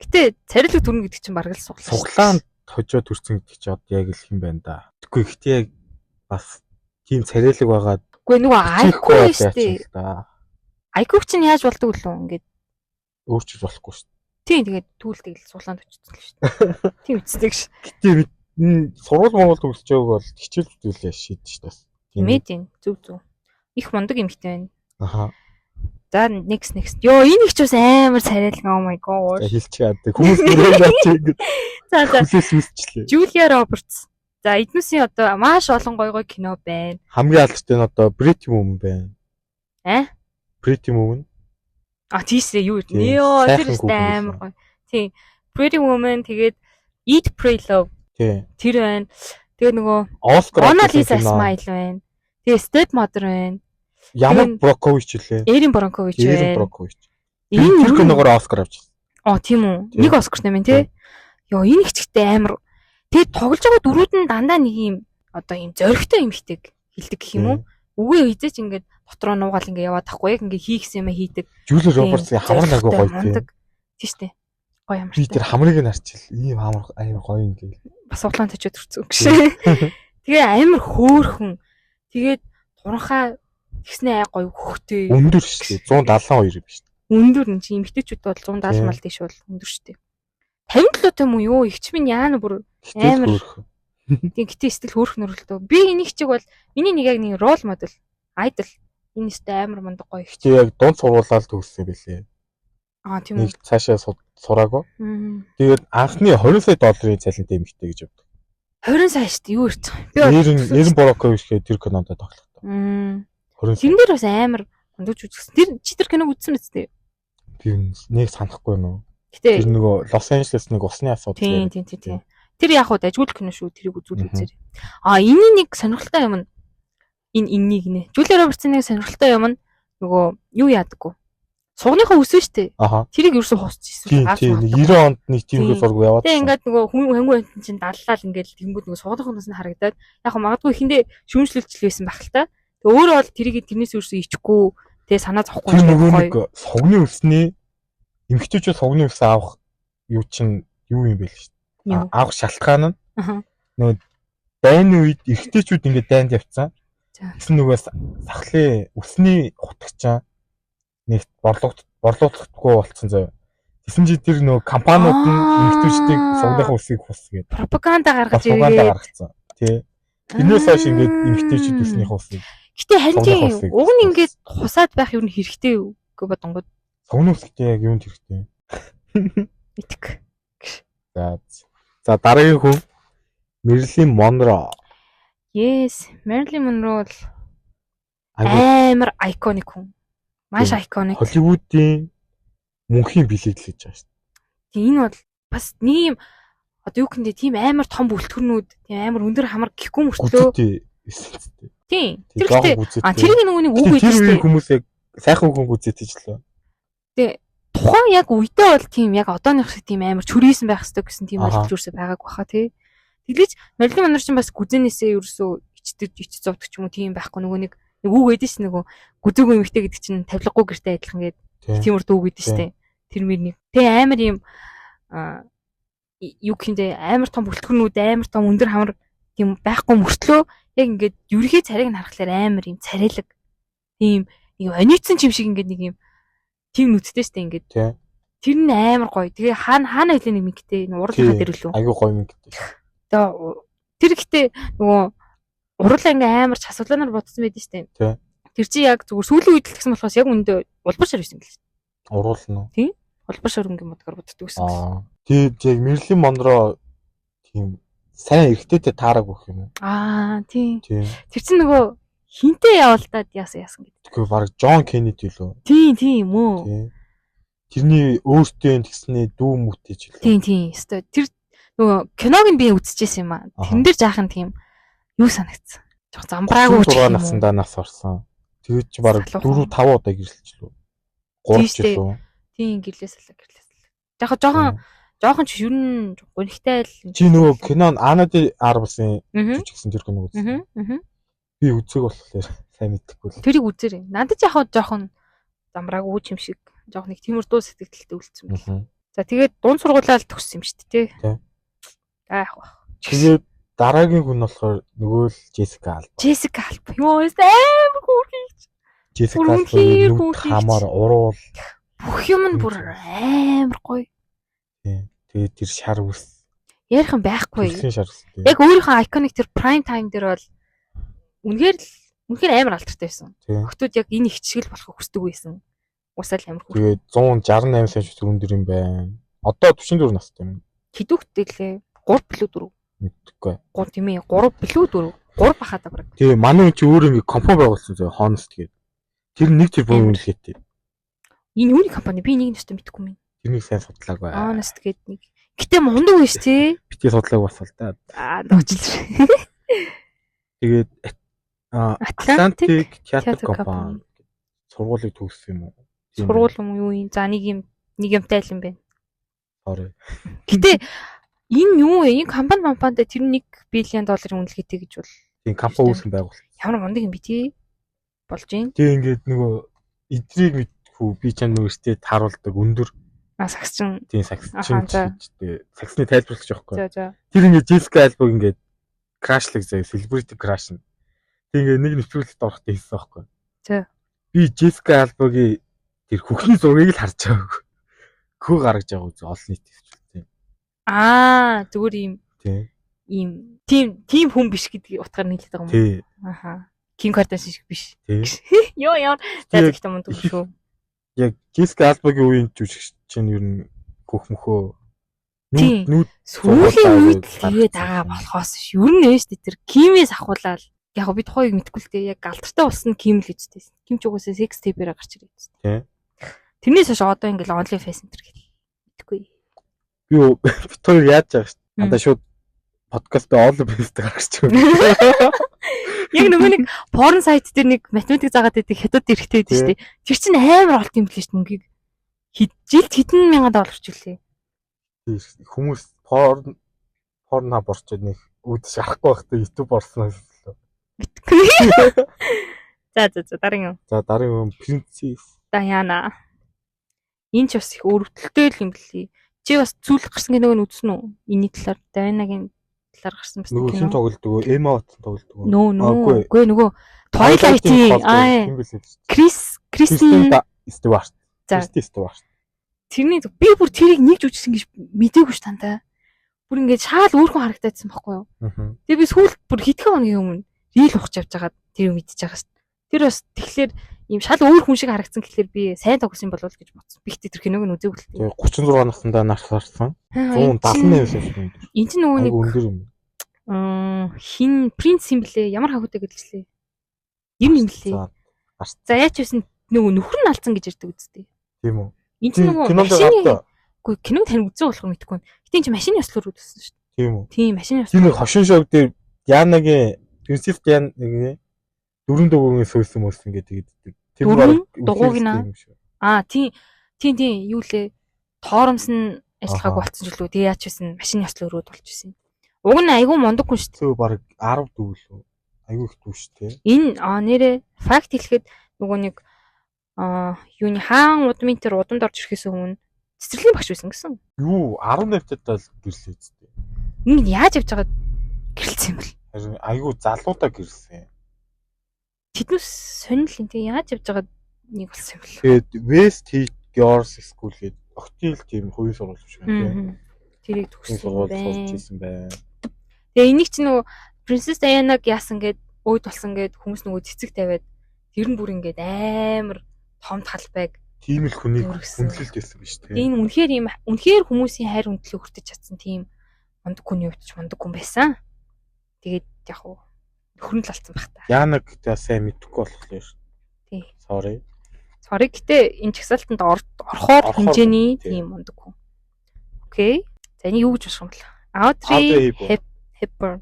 B: Гэтэ царилэг төрнө гэдэг чинь бараг л суглаа.
A: Суглаан хожоо төрсөн гэдэг чи одоо яг л хэм байна да. Тэгэхгүй ихтэй яг бас тийм царайлаг байгаад.
B: Үгүй нөгөө IQ шүү дээ. IQ чинь яаж болдог вэ ингээд
A: өөрчилж болохгүй шүү.
B: Тийм тэгээд түүлдэг л суглаанд очсон л шүү дээ. Тийм үсдэг ш.
A: Гэтэ сургууль Монгол төгсөж байгааг бол хичээл зүтгэлээ шийдэж шүү дээ.
B: Тийм ээ тийм зөв. Их мундаг эмэгтэй байна.
A: Аха.
B: За next. Йоо энэ их ч бас амар царайлаг oh my god.
A: Хэлчихээ яадаг. Хүмүүс нэрээ яач ингэ.
B: За.
A: Хүлээс үсчлээ.
B: Julia Roberts. За эднүсийн одоо маш олон гоё кино байна.
A: Хамгийн алдартай нь одоо Pretty Woman байна. Pretty Woman.
B: Тийшээ юу вэ? Йоо тэр амар гоё. Тийм. Pretty Woman тэгээд Eat Pray Love.
A: Тийм.
B: Тэр байна. Тэгээд нөгөө
A: Mona
B: Lisa Smile байна. Тэгээд Stepmother байна.
A: Ямар Брокович лээ.
B: Эрин Брокович байна.
A: Энэ киногоор Оскар авчихсан.
B: Тийм үү. Нэг Оскартай байна тий. Йоо энэ ихчтэй амар. Тэгээд тоглож байгаа дөрүүд нь дандаа нэг юм одоо юм зоригтой юм хтэйг хилдэг гэх юм уу? Үгүй хизээч ингээд дотроо нуугаал ингээд яваад тахгүй яг ингээд хийхсэн юм хийдэг.
A: Julia Roberts-ийн хамар агай гоё тий.
B: Тийштэй. Гоё ямар.
A: Би тэр хамрыг нь харчихл. Ийм амар гоё юм гээл.
B: Бас углаан тачаад төрсөн гэж. Тэгээ амар хөөхөн. Тэгээд туранхаа тэгснэ гоё хөхтэй.
A: Өндөр шүү дээ. 172 биш.
B: Өндөр нь чи эмэгтэйчүүд бол 170 мал дэш бол өндөр шүү дээ. 57 тань юм юу? Игч минь яана бүр амар. Тийм гэтээ сэтгэл хөөрөх нөрлөлтөө. Би энийг чиг бол миний нэг яг нэг рол модель, idol. Энэ өстэй амар мундаг гоё игч.
A: Чи яг дунд сургуулаад төгссөн байлээ.
B: Тийм үү.
A: Нэг цаашаа сураагүй. Тэгээд анхны $20 сая цалинтай эмэгтэй гэж явдаг.
B: 20 сая шүү дээ. Юу ирч байгаа.
A: Эрин Брокович гэх тэр кинонд тоглохтой.
B: Тэн дээр бас амар мундаг жүжигсэн. Тэр киног үзсэн биз дээ.
A: Би нэг санахгүй нөө.
B: Гэтэ
A: тэр нөгөө Лос Анжелес нэг усны асуудал.
B: Тийм. Тэр яг хуу дажгүй кино шүү. Тэрийг үзүүл. Энэний нэг сонирхолтой юм нь энэнийг нэ. Жулия Робертсын нэг сонирхолтой юм нь нөгөө юу яадаггүй. Сугныхаа өсвөн штэ. Тэрийг ерөөсө хусчихсан.
A: 90 онд нэг тиймэрхүү зураг яваад.
B: Тэгээ ингээд нөгөө хөнгөн амтэн чинь даллал ингээд тэнгууд нөгөө сугныхын нь харагдаад яг магадгүй ихэндээ шүүмжлэлжл байсан байх л та. Тэгээ өөрөө бол тэрийг тэрнээс ерөөсө ичгүй тэгээ санаа зовхгүй
A: гоё. Сугны өсний эмэгтэйчүүд сугны өс авах юу чинь юу юм бэ л штэ. Авах шалтгаан нь нөгөө дайны үед эрэгтэйчүүд ингээд дайнд явцсан. Гэсэн нөгөө сахлын өсний хутагчаа нэг борлуулахгүй болцсон заяа. Тэсэн чи тэр нөгөө компаниуд нь эмэгтэйчдийг сугныхаа үсийг хусгээд
B: пропаганда гаргацсан.
A: Тий. Тэрнээс хойш ингээд эмэгтэйчд үснийхээ үсийг.
B: Гэтэ харин уг нь ингээд хусаад байх юу хэрэгтэй юу гэж бодонгод.
A: Сугны үсгтэй яг юунд хэрэгтэй?
B: Мэдэх.
A: За дараагийн хүн Мэрилин Монро.
B: Yes, Мэрилин Монро бол амар iconic хүн. Маш iconic.
A: Холливуудын мөнхийн бэлэг л гэж байгаа шүү
B: дээ. Энэ бол бас нэг юм одоо юу гэндээ тийм амар том бүлтгэрнүүд, тийм амар өндөр хамар гэхгүй мөртлөө. Тийм. Тэрийг нөгөө нэг үг гэж
A: тийм хүмүүс яг сайхан хүн үзээд ижлээ.
B: Тэгээ тухайн яг үедээ бол тийм яг одооных шиг тийм амар чүрийсэн байх хэрэгтэй гэсэн тийм ойлголт юусоо байгааг баха тий. Тэглэж Мэрилин Монро ч бас гүзэнээсээ ерөөсөө ич зовдөг ч юм уу тийм байхгүй нөгөө нэг үг өгдөө ш нөгөө гүзээгүй эмэгтэй гэдэг чинь тавилгагүй гэртэй адилхан гэдэг тийм урд үг өгдөө штэ. Тэр мөрний. Тэгээ амар юм юу гэндээ амар том бүлтгэрнүүд амар том өндөр хамар тийм байхгүй мөртлөө яг ингээд ерхий царайг нь харахаар амар юм царайлаг тийм нэг оницсон юм шиг ингээд нэг юм тийм нүдтэй штэ ингээд. Тэр нь амар гоё. Тэгээ хаана хайлаа нэг мэгтэй уралхаа дээр үлээ.
A: Айгуу гоё мэгтэй.
B: Тэр ихтэй нөгөө урлаа ингээ амар ч асууланаар бодсон байдэн штэ. Тэр чи яг зүгээр сүүлийн үед л гэсэн болохоос яг үндэ улбар шар байсан гэлээ.
A: Уруулна уу?
B: Тийм. Улбар шарынгийн модгаар боддог гэсэн.
A: Тэгээд яг Мэрилин Монро тийм сайн эргэжтэй таараг бүх юм уу?
B: Тийм. Тэр чинь нөгөө хинтээ явуулдаад яасан гэдэг.
A: Тэгэхээр баг Джон Кеннеди лөө.
B: Тийм үү.
A: Тийм. Тэрний өөртөө тэгснээ дүү мүтэж л.
B: Тийм. Өстой тэр нөгөө киног нь би үзчихсэн юм аа. Тэрэн дээр жаахан тийм юу санагдсан. Жоо замбраагүй ч
A: юм уу. Наснда нас орсон. Тэгээд чи баг 4 5 удаа гэрэлчлээ. 3 ч лөө.
B: Тийм гэрлээсэлээ. Жохон ч ер нь гонхтай л.
A: Чи нөгөө кинон Анады Арбсын жүжигсэн тэр киног үзсэн. Би үзег болохоор сайн мэдэхгүй л.
B: Тэрийг үзээрэй. Надад яг жоохон замбраагүй юм шиг жоохон нэг тиймэр дуу сэтгэлдэлтэй үлдсэн байна. За тэгээд дунд сургуулаа л төгссөн юм шүү дээ.
A: Тийм.
B: Яг бах.
A: Тэгээд дараагийн хүн болохоор нөгөө л Джессика Альба.
B: Йоо, амар хөөрхийч.
A: Джессика Альба хамаар уруул.
B: Бүх юм нь бүр амар гоё.
A: Тийм. Тэгээд тэр шар үс.
B: Ярих юм байхгүй.
A: Шар үс.
B: Яг өөрийнхөө iconic тэр prime time дээр бол үнэхээр амар алдартай байсан. Хотууд яг энэ их чиглэл болохыг хүсдэг байсан. Усаал амар хөө.
A: Тэгээд 168 сая төгрөг юм байна. Одоо 44 настай юм.
B: Хэдүүхтэй лээ. 3 билүү 4.
A: Мэдхгүй.
B: 3 тийм ээ. 3 билүү 4. 3 бахаад баг.
A: Тэгээ манай чи өөр ингэ компани байгуулсан зөө Honest тэгээд. Тэр нэг тэр бүм хэлхээтэй.
B: Энэ юуны компани? Би нэг нэстэ мэдхгүй юм.
A: Тэрнийг сайн судлаагүй.
B: Honest гээд нэг. Гэтэ мундаг биш тий.
A: Бити судлаагүй басвал та.
B: Нуучлаа.
A: Тэгээд Atlantic театр компани сургуулийг төгссөн юм уу?
B: Сургууль юм юу юм? За нэг юмтай л юм байна.
A: Sorry.
B: Гэтэ энэ юу вэ? Энэ компанид тэр $1 billion үнэлгээтэй гэж бол.
A: Тийм компани үүсгэн байгуулсан.
B: Ямар мундаг юм бэ тий? Болж юм.
A: Тэгээ ингээд нөгөө эдрийг мэдхүү би чам нөгөөстэй тааруулдаг өндөр.
B: Сагсчин.
A: Тийм сагсчин. Тэгээ сагсны тайлбарлах жоохгүй.
B: За.
A: Тэр ингээд Jessica Alba ингээд крашлаг заяа celebrity crash. Тэгээ нэг нэвтрүүлэгт орохтой хэлсэн байхгүй.
B: За.
A: Би Jessica Alba-гийн тэр хөхний зургийг л харж байгааг. Хөө гаргаж байгаа үз олон нийт хэвчээ.
B: Зүгээр ийм тийм хүн биш гэдгийг утгаар нийлээд байгаа юм.
A: Тийм.
B: Kim Kardashian шиг биш.
A: Тийм.
B: Йоо зайгтай мундаг шүү.
A: Яг Jessica Alba-гийн үеийн жүжигч чинь ер нь хөх мөхөө
B: нүүд сүүлийн үед тэгээд байгаа болохоос ш. Ер нь ээж тэр Kim-ээс ахуулаад яг би тухайг мэдгүй л дээ. Яг алдартай болсон Kim л үсттэй. Kim ч угаасаа sex tape-ээр гарч ирээд үсттэй.
A: Тийм.
B: Тэрнээс хойш одоо ингээл OnlyFans энэ төр гэл. Мэдгүй.
A: Би Victoria яаж байгаа ш. Надаа шууд подкаст all the best гаргачих юм.
B: Яг нөгөө нэг порн сайт дээр нэг математик заагаад байдаг хятад эрэхтэй байдаг шүү дээ. Тэр чинь амар олт юм билээ шүү дээ мөнгийг. Жилд хэдэн мянган доллар ч үлээ.
A: Хүмүүс порн борчод нэг үүдэж харахгүй байхдаа YouTube орсноос л.
B: За дараагийн юм.
A: За дараагийн юм Princess
B: Diana. Энэ ч бас их өрөвдөлттэй л юм билий. Чи бас зүйлх гарсан киног нь үзсэн үү? Энэний талаар Diana-гийн талаар гарсан бас
A: нөгөө хэн тоглодог вэ? Emma Watson тоглодог вэ?
B: Үгүй нөгөө Twilight-ийн Kristen
A: Stewart.
B: За.
A: Kristen Stewart.
B: Тэрний би бүр тэрийг нэг жүжигсэн гэж мэдээгүй ш тантаа. Бүр ингээд шаал өөрхөн харагдаадсан байхгүй юу? Тэгээ би сүүлд бүр хэдхэн хоногийн өмнө рил ухаж явж байгаад тэр мэдчихэж байгаа ш. Тэр бас тэгэхээр ийм шал өөр хүн шиг харагдсан гэхэлэр би сайн тоглосон болов гэж бодсон. Би ихтэй тэр киног нь үзээгүй л.
A: Тэгээ 36 наснда нархарсан. 178 шилжсэн.
B: Энд чинь нөгөө нэг
A: өндөр юм.
B: Хин принц юм блэ? Ямар хавуутай гэлжлээ. Юм блэ? За яач байсан нөгөө нөхөр нь алдсан гэж ярьдаг үстэй.
A: Тийм үү?
B: Энд чинь нөгөө машины үгүй киног тань үзээ болох мэдгүй. Гэтэ энэ чинь машины ёслоор үзсэн шүү дээ.
A: Тийм үү?
B: Тийм машины ёслоор.
A: Тийм нэг хошин шог дээр Янагийн Princess Diana нэг дөрөв дугуйн суусан мөсөн гэдэг. Тэр
B: дугуйг наа. Тийм юу лээ? Торомс нь ажиллагаагүй болсон ч үлээ. Тэгээ яач байсан машины ёслоор өрөөд болчихсон. Уг нь айгүй мундаг хүн шүү дээ.
A: Баг 10 дүүл үү? Айгүй их дүү шүү дээ.
B: Энэ нэрээ факт хэлэхэд нөгөө нэг юуны хаан удмын тэр удамд орж ирэхээс өмнө цэцэрлэгийн багш байсан гэсэн.
A: Юу 18 тад л гэрлээ зү.
B: Ингэ яаж явж байгаад гэрэлсэн юм бэл.
A: Харин айгүй залуудаа гэрэлсэн.
B: Тэднээс сонирл юм тий яаж явж байгаад нэг болсон юм бэл.
A: Тэгээд West Heat Girls School гэдэг октил тийм хувийн сургууль биш үү тий.
B: Тэрийг төгссөн
A: байна.
B: Тэгээ энийг чи нөгөө Princess Diana-г яасан гэд өөд болсон гэд хүмүүс нөгөө цэцэг тавиад тэр нь бүр ингээд амар том талбайг
A: тийм л хүнийг хүндлэлт байсан биз дээ.
B: Энэ үнэхээр хүмүүсийн хайр хүндлийг хүртэж чадсан тийм мундаг хүний хувьд ч мундаг хүн байсан. Тэгээд яг уу нөхөр нь л алдсан баг та.
A: Янаг та сайн мэдэхгүй болохоор.
B: Тий.
A: Sorry.
B: Гэтээ энэ чагсаалтанд орохоор хэмжээний тийм мундаг хүн. Окей. За энийг юу гэж боших юм бол? Audrey Hepburn.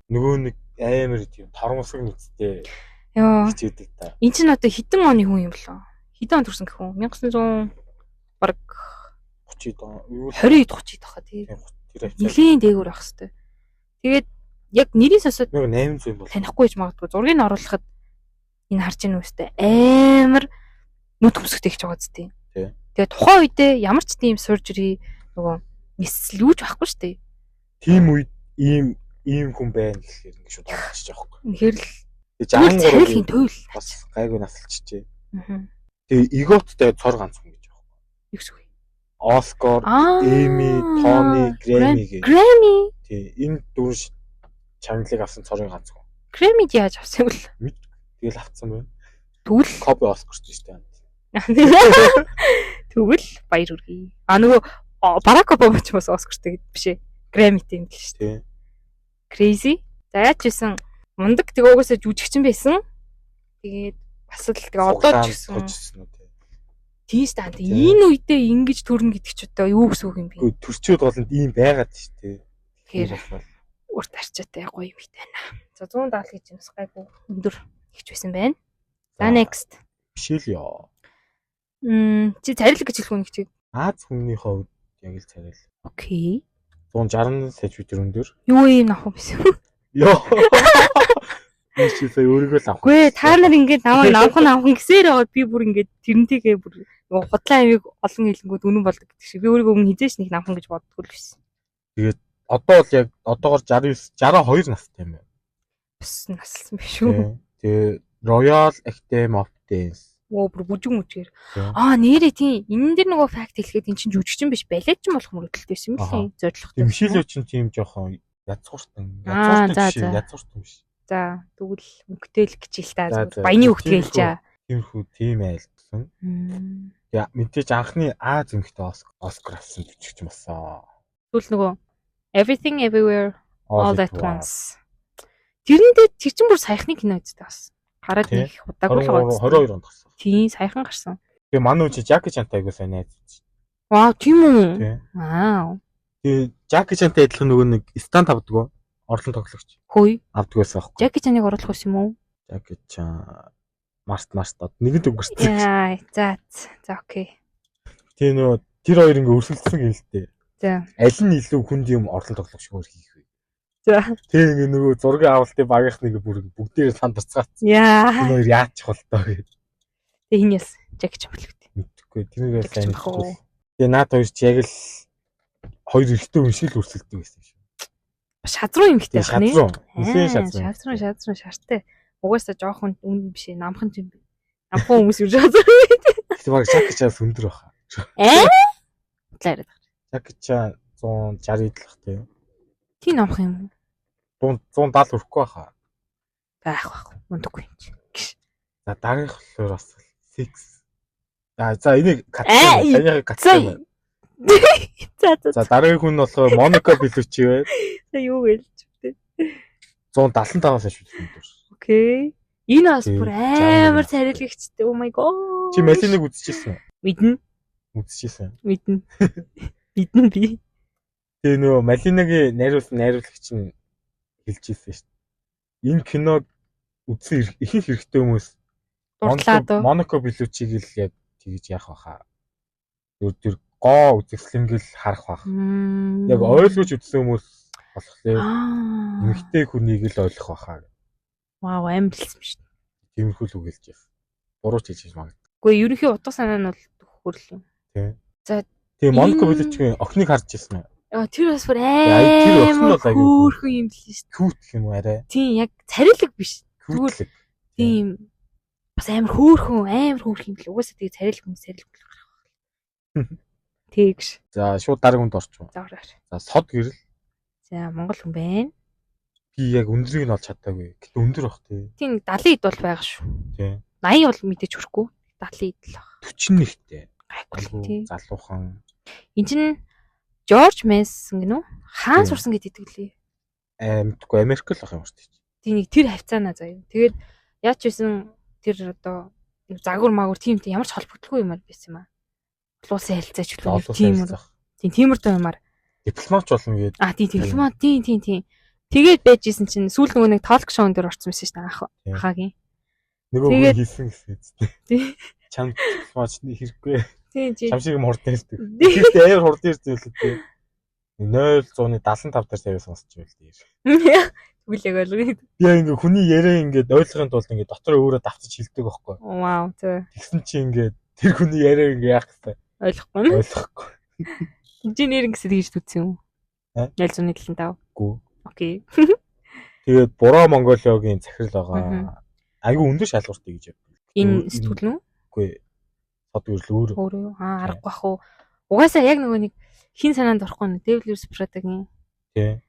B: Нөгөө
A: нэг амар тийм тормосог нүцтэй.
B: Яа.
A: Хичээдэг та.
B: Энд чинь одоо хэдэн оны хүн юм болоо? Хэдэн он төрсөн гэх юм? 1900 баг
A: 30 он.
B: 20-д 30-д баха тий. Нилийн дээгүүр байх хэвээр. Тэгээд яг нэрийн сосод
A: 800 юм бол
B: танихгүй гэж магадгүй. Зургийг нь оруулахад энэ харж ийн үстэй амар нүд хөмсгтэй гэж байгаа зү тий. Тэгээд тухайн үедээ ямар ч тийм surgery нөгөө нислэл юуж байхгүй шүү дээ.
A: Тийм үед ийм хүн байна гэхээр ингэ шууд орчихж байгаа байхгүй.
B: Үнэхээр л
A: царилын төөл бас гайгүй насалчжээ. Тэгээ эготтэй цор ганц хүн гэж байгаа байхгүй.
B: Юу гэсэн үг?
A: Оскар, Эми, Тони, Грэмми гэх.
B: Грэмми.
A: Тий, энэ дөрвөн чангалыг авсан цорын ганц хүн.
B: Грэммид яаж авсан вэ?
A: Тэгэл авсан байна.
B: Тэгвэл
A: копи Оскарч шүү дээ.
B: Тэгвэл баяр хүргэе. Нөгөө Барак Обама ч бас Оскартай биш ээ. Грэммитэй юм л шүү дээ. Crazy. За яаж исэн мундаг тэгээ угаасаа жүжигчин байсан. Тэгээд бас л тэгээ одоо ч гэсэн тийм стант энэ үедээ ингэж төрнө гэдэг ч одоо юу гэсэн үг юм бэ?
A: Төрчөөд болонд ийм байгаад шүү дээ.
B: Тэгэхээр урт арчаатай гоё юм байна. За 170 гэж бас гайгүй өндөр ихч байсан байна. За next.
A: Биш л ёо.
B: Чи царилэг гэж хэлэх үү нэг чи?
A: Аз хүмүүний хувьд яг л царил.
B: Окей.
A: 160 см өндөр.
B: Юу юм нах юм бэ?
A: Ёо. Чи сая өөрийгөө л авах.
B: Гүй та нар ингээд намайг авах гэсээр байгаа би бүр ингээд тэрнтэйгээ бүр нөгөө худлаа амиг олон хэлэнгүүд үнэн болдог гэдэг шиг. Би өөрийгөө өмнө хизээш нэг намхан гэж боддгоо л биш.
A: Тэгээд одоо бол яг одоогоор 62 настай юм байна.
B: Бас наслсан биш үү?
A: Тэгээ Royal Academy of Dance.
B: Бүр бүжиг мүжгээр. Нэрээ тийм. Энэ дэр нөгөө факт хэлэхэд эн чинь жүжигчин биш, балетчин болох мөрөдөлтэй байсан юм лээ. Зорилготой.
A: Мишель чинь тийм жоохон язгууртан. Язгууртан биш.
B: За тэгвэл мөнгөтэй л гिचил та. Баяны хөвгтэй хэлжээ.
A: Тиймэрхүү тийм айлтсан. Яа мэдээж анхны Аз эмэгтэй Оскар авсан жүжигчин болсон.
B: Тэгвэл нөгөө Everything Everywhere All at Once. Тэр чинь бүр саяхны кино үстэй бас. Хараад нэг удаагүй л байгаа.
A: 22 онд гарсан.
B: Тийм саяхан гарсан.
A: Тэгээ манай үчи Жаки Чантай айгуу сайн найз.
B: Вау тийм үү? Вау.
A: Тэгээ Жаки Чантай адилхан нөгөө нэг стант авдаг. Орлон тоглогч.
B: Хөөе.
A: Авдаг байсан аахгүй.
B: Жаки Чаныг оруулах байсан юм уу?
A: Жаки Чан Март нэгэн өнгөрсөн.
B: Яа, за окей.
A: Тэгээ нөгөө тэр хоёр ингээ өрсөлдсөн юм л дээ.
B: За.
A: Аль нь илүү хүнд юм орлон тоглогч өөр хийх вэ?
B: За.
A: Тэгээ ингээ нөгөө зургийн авалтын багийнх нэг бүгдээр сандарцгаацсан.
B: Яа.
A: Энэ хоёр яачих бол тоо гэ.
B: Тэгээ хин яс Жаки Чан болов.
A: Мэдхгүй. Тэрнийгээ сайн. Тэгээ наад хоёр ч яг л хоёр эрэгтэй хүн шиг л өрсөлддөг байсан юм шиг.
B: Шазруу юм ихтэй байна.
A: Шазруу.
B: Шартай. Угаасаа жоохон үн биш ээ. Намхан юм. Намхан хүмүүс юу шазруу.
A: Тэр баг Жаки Чан өндөр баха.
B: Лаараад.
A: Жаки Чан 160 идэлх тийм.
B: Тийм намх юм.
A: 170 хүрэхгүй баха.
B: Байх. Ундаггүй юм чи.
A: За дараагийнх болохоор бас 6. За энийг санийхыг катсан байна. За дараагийн хүн болохоор Моника Белучи байна.
B: За юу гэлж вэ?
A: 175-аас хойш өндөр.
B: Окей. Энэ бас бүр амар царилгэгчтэй. Oh my god.
A: Чи Малиныг үзчихсэн үү?
B: Мэднэ.
A: Үзчихсэн.
B: Мэднэ. Мэднэ би.
A: Тэгээ нөгөө Малинагийн найруулагч нь хэлж ирсэн шүү дээ. Энэ киног үзсэн ихэнх хэрэгтэй хүмүүс Моника Белучиг л яг тэгж яах баха. Тэр гоо үзэсгэлэнгэл харах бах. Яг ойлгож үзсэн хүмүүс болохоор эмэгтэй хүнийг л ойлгох баха.
B: Вау, амжилсан шүү дээ.
A: Тиймэрхүү л үгэлж яах. Буруу ч хийж магадгүй.
B: Үгүй ерөнхий утга санаа нь бол хөрл юм.
A: Тийм.
B: За
A: тэгээ Моника Белучигийн охиныг харж ирсэн үү?
B: Тэр бас бүр
A: амар
B: хөөрхөн юм л шүү дээ.
A: Cute гэх юм уу арай?
B: Тийм, яг царилэг биш.
A: Тэгвэл
B: тийм бас амар хөөрхөн юм л. Угаасаа тэгээ царилэг юм. Тэгш.
A: За шууд дараагийн хүнд орчих. За сод гэрэл.
B: За Монгол хүн байна.
A: Би яг өндрийг нь олж чадаагүй. Гэтэ өндөр бах тий.
B: Тийм 70 ид бол байгаа шүү.
A: Тий.
B: 80 бол мэдээж хүрэхгүй. 70 ид л баг.
A: 41-тэй.
B: Гайгүй тий.
A: Залуухан.
B: Энд чинь Жорж Мессон гэнэ үү? Хаан сурсан гэдэг лээ.
A: Мэдгүй Америк л ах юм шүү дээ.
B: Тийм нэг тэр хавцаанаа заяа. Тэгээд яаж ч байсан тэр одоо загвар магвар тийм ямар ч холбогдолгүй юм байсан юм аа. Улсын харилцаач хөлөө тиймэр юмар.
A: Дипломат болно гээд.
B: Тийм дипломат тийм. Тэгээд байж исэн чинь сүүл нөгөө нэг толк шоун дээр орсон байсан шүү дээ ахаагийн.
A: Нөгөө хүн хийсэн гэсэн үстэй.
B: Тийм.
A: Чам дипломатны хэрэггүй.
B: Тийм.
A: Чам шиг юм хурдан ирдэг. Гэхдээ амар хурдан ирдэг л тийм. 0.75 дээр тавиас сонсч байл тийм.
B: Тэгвэл яг ойлгоо.
A: Би ингээ хүний яриа ингээ ойлгохын тулд ингээ дотор өөрөө давтаж хэлдэг байхгүй.
B: Вау зөө.
A: Тэгсэн чи ингээ тэр хүний яриа ингээ яах вэ?
B: Ойлгохгүй. Инженер гэсэн тэгж үзсэн юм уу? 0.75.
A: Гүү.
B: Окей.
A: Тэгээд буруу Монголиогийн захирал байгаа. Айгу өндөр шалгууртай гэж явдаг.
B: Энэ сэтгүүл нь үү?
A: Үгүй. Сод гэрэл
B: өөрөө. Аргагүй ах уу. Угаасаа яг нөгөө нэг хин санаанд орохгүй нь Devil Prada-гийн.
A: Тий.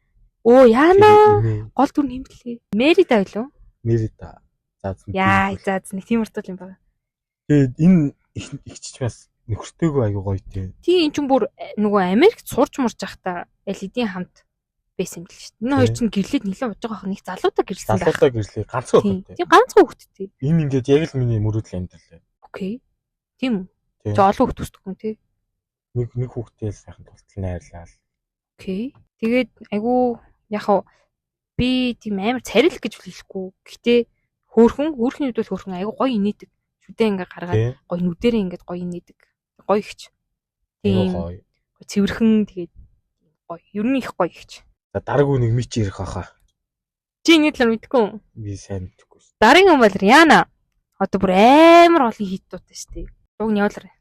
B: Яана. Гол дүр нь хэмтлээ. Мерида байлуу?
A: Мерида.
B: За нэг тийм уртуул юм байна.
A: Тэгээд энэ ихчч бас нөхөртэйгөө аягүй гоё тий.
B: Тийм эн чинь бүр нөгөө Америкт сурч мурж байхдаа LED-ийн хамт байсан юм л шүү дээ. Энэ хоёр чинь гэрлээд нэлээд ууж байгаа нэг залуудаа гэрэлсэн байх.
A: Залуудаа гэрлээ ганцхан хөлтэй.
B: Тийм ганцхан хөлтэй.
A: Энэ ингээд яг л миний мөрөөдөл амьдрал.
B: Окей. Тийм үү. Олон хөлт төсдөг юм тий.
A: Нэг хүүхдээ л сайхан тултал найрлаа.
B: Окей. Тэгээд айгу яг би тийм амар царил гэж хэлэхгүй. Гэтэ хөөхний үед бол хөөхн айгу гоё инээдэг. Шүдээ ингээ гаргаад гоё нүдэрээ ингээ гоё инээдэг. Гоё ихч. Тийм. Цэвэрхэн тэгээд гоё. Ер нь их гоё ихч.
A: За дараагүй нэг мич ирэх хаа.
B: Чи энэ талаар мэдгүй юу?
A: Би сайн мэдгүй шүү.
B: Дараагийн хүн бол Риана. Одоо бүр амар олон хитуудтай шүү дээ. Дуг нь явуулаарай.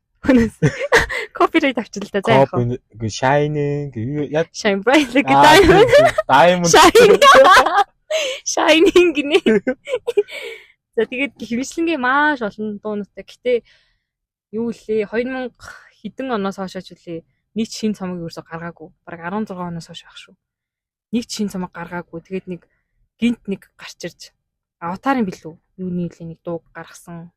B: Копирайт авчихлаа за яах вэ?
A: Shining яг
B: Shine bright like a diamond.
A: Diamond.
B: Shining гинэ. За тэгээд хөвшлэнгийн маш олон дуунуудтай. Гэтэ юу лээ 2000 хэдэн оноос хойш үлээ нэг шин цомог ерөөсө гаргаагүй. Бараг 16 оноос хойш байх шүү. Нэг шин цомог гаргаагүй. Тэгээд нэг гинт нэг гарч ирж аватарын билүү. Юуны лээ нэг дууг гаргасан.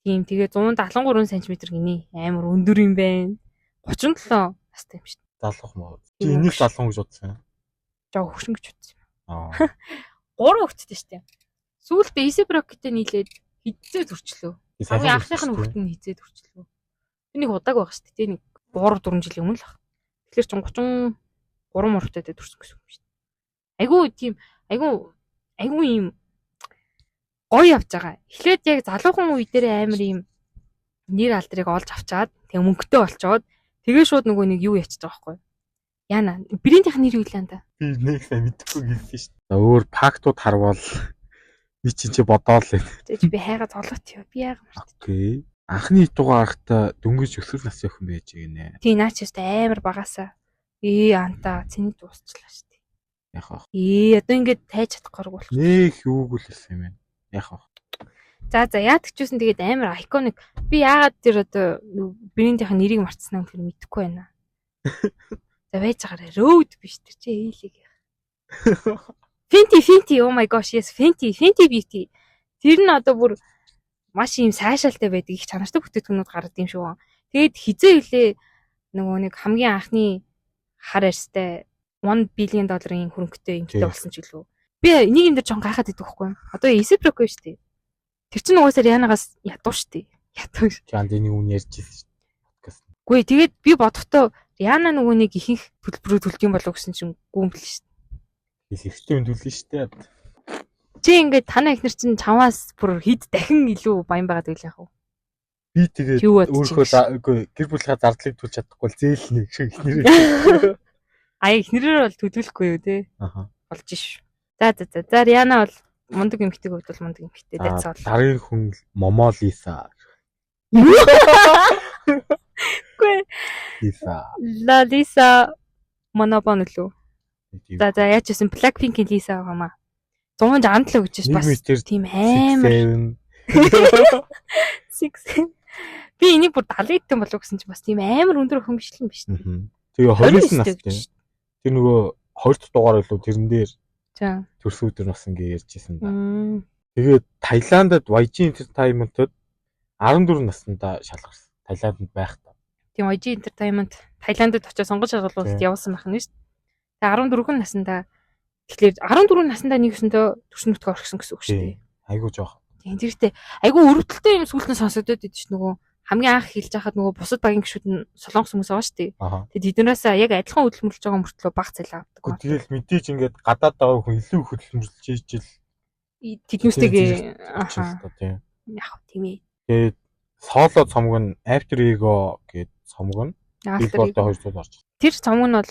B: Тийм тэгээ 173 см гинэ. Амар өндөр юм байна. 37 настай юм шүү.
A: Залуух маа. Чи энийг залуу гэж бодсон юм.
B: Жаа хөвшин гэж бодсон
A: юм.
B: 3 хүүхэдтэй шүү дээ. Сүүлдээ Исеброктэй нийлээд хизээ төрчлөө. Хамгийн анхных нь хүүхэд нь хизээ төрчлөө. Энийг удааг байгаа шүү дээ. Нэг 3 4 жилийн өмнө л баг. Тэгэхээр ч 33 мөрөдтэй төрсөн гэсэн юм шүү дээ. Айгу тийм айгу ийм гоё явж байгаа. Эхлээд яг залуухан үе дээр амар ийм нэр алдрыг олж авчаад тэгээ мөнгөтэй болчоод тэгээ шууд нөгөө нэг юу ячиж байгаа байхгүй. Яна брендийнх нэр юу лээ та?
A: Би нэг сайн мэдэхгүй гэлсэн шүү дээ. Өөр пактууд харвал би чи бодоол л.
B: Тэгэж би хайгаа золот юу. Би яагаад мартав.
A: Окей. Анхны итугаа харахтаа дөнгөж өсвөр насны охин байж гинэ.
B: Тий наач ястай амар багасаа. Анта цэний дуусчлаа шүү дээ.
A: Яхаа.
B: Одоо ингээд тайж чадахгүй болох.
A: Нэх юуг л хэлсэн юм бэ? Яхаа.
B: За яадаг ч үсэн тэгээд амар iconic. Би яагаад тэр одоо брендийнх нь нэрийг мартсан юм тэр мэдэхгүй байна. За байж байгаарэ. Road биш тэр чи ээлэг. Fenty oh my gosh yes Fenty Beauty. Тэр нь одоо бүр маш юм сайшаалтай байдаг их чанартай бүтээгдэхүүнүүд гардаг юм шүү. Тэгээд хизээ үлээ нөгөө нэг хамгийн анхны хар арьстай $1 billion хөрөнгөтэй эмэгтэй болсон ч гэлөө. Би энийг энэ дэр жон гайхаад идэх байхгүй юм. Одоо Reciprocal шүү дээ. Тэр чинь угаасаа Рианагаас ядуу шүү дээ. Ядуу.
A: Чанд энийг үн ярьж ирсэн шүү дээ.
B: Үгүй тэгээд би бодохдоо Риана нөгөө нэг ихэнх төлбөрөө төлдөг юм болов гэсэн чинь гүмбэл шүү дээ.
A: Ихтэй өндүүлнэ шүү дээ.
B: Чи ингээд танаа ихнэр чинь чамаас бүр хэд дахин илүү баян байгаад байл яах вэ?
A: Би тэгээд өөрийнхөө гэр бүлийнхаа зардлыг төлж чадахгүй л зээл нэг шиг ихнэрээ.
B: Ихнэрээр бол төлөвлөхгүй юу те. Болж ш. За Риана бол мундаг эмэгтэйг хувьд бол мундаг эмэгтэй дэцэл.
A: Дараагийн хүн Момо Лиса.
B: Гүй. Лиса Монобон лөө. За яаж ч юм Blackpink-ийн Лиса байгаамаа. 167 гэж бас тийм амар. 6. Би энийг бүр 70 дэх болов гэсэн чинь бас тийм амар өндөр охин биш л юм биш үү?
A: Тэгээ 29 настай. Тэр нөгөө 20 дугаар илүү тэрэн дээр төрсөдөр бас ингэ ярьжсэн да. Тэгээд Таиландд YG Entertainment-д 14 наснда шалгарсан. Таиландд байх та.
B: Тийм YG Entertainment Таиландд очиж сонгож шалгуулалт явуулсан байх нь шүү дээ. Тэгээ 14 наснда тэгэхээр 14 наснда нэгсэндээ төрсөн нутгаа орхисон гэсэн үг шүү дээ.
A: Айгуу жоох.
B: Тийм тэрэгтэй айгуу өрөвдөлтөй юм сүлдэн сонсогдоод идэв ш нөгөө хамгийн анх хэлж байхад нөгөө бусад багийн гишүүд нь солонгос хүмүүс байгаа шүү дээ. Тэгээд эднээс яг адилхан хөдөлмөрлөж байгаа мөртлөө баг цалин авдаг.
A: Тэгэл мэдээж ингээд гадаад байгаа хүн илүү хөдөлмөрлөж ижил
B: тэднүүстэйгээ яг тийм ээ.
A: Тэгээд соло цомог нь After Ego гээд цомог нь Billboard-д 2 цол орж.
B: Тэр цомог нь бол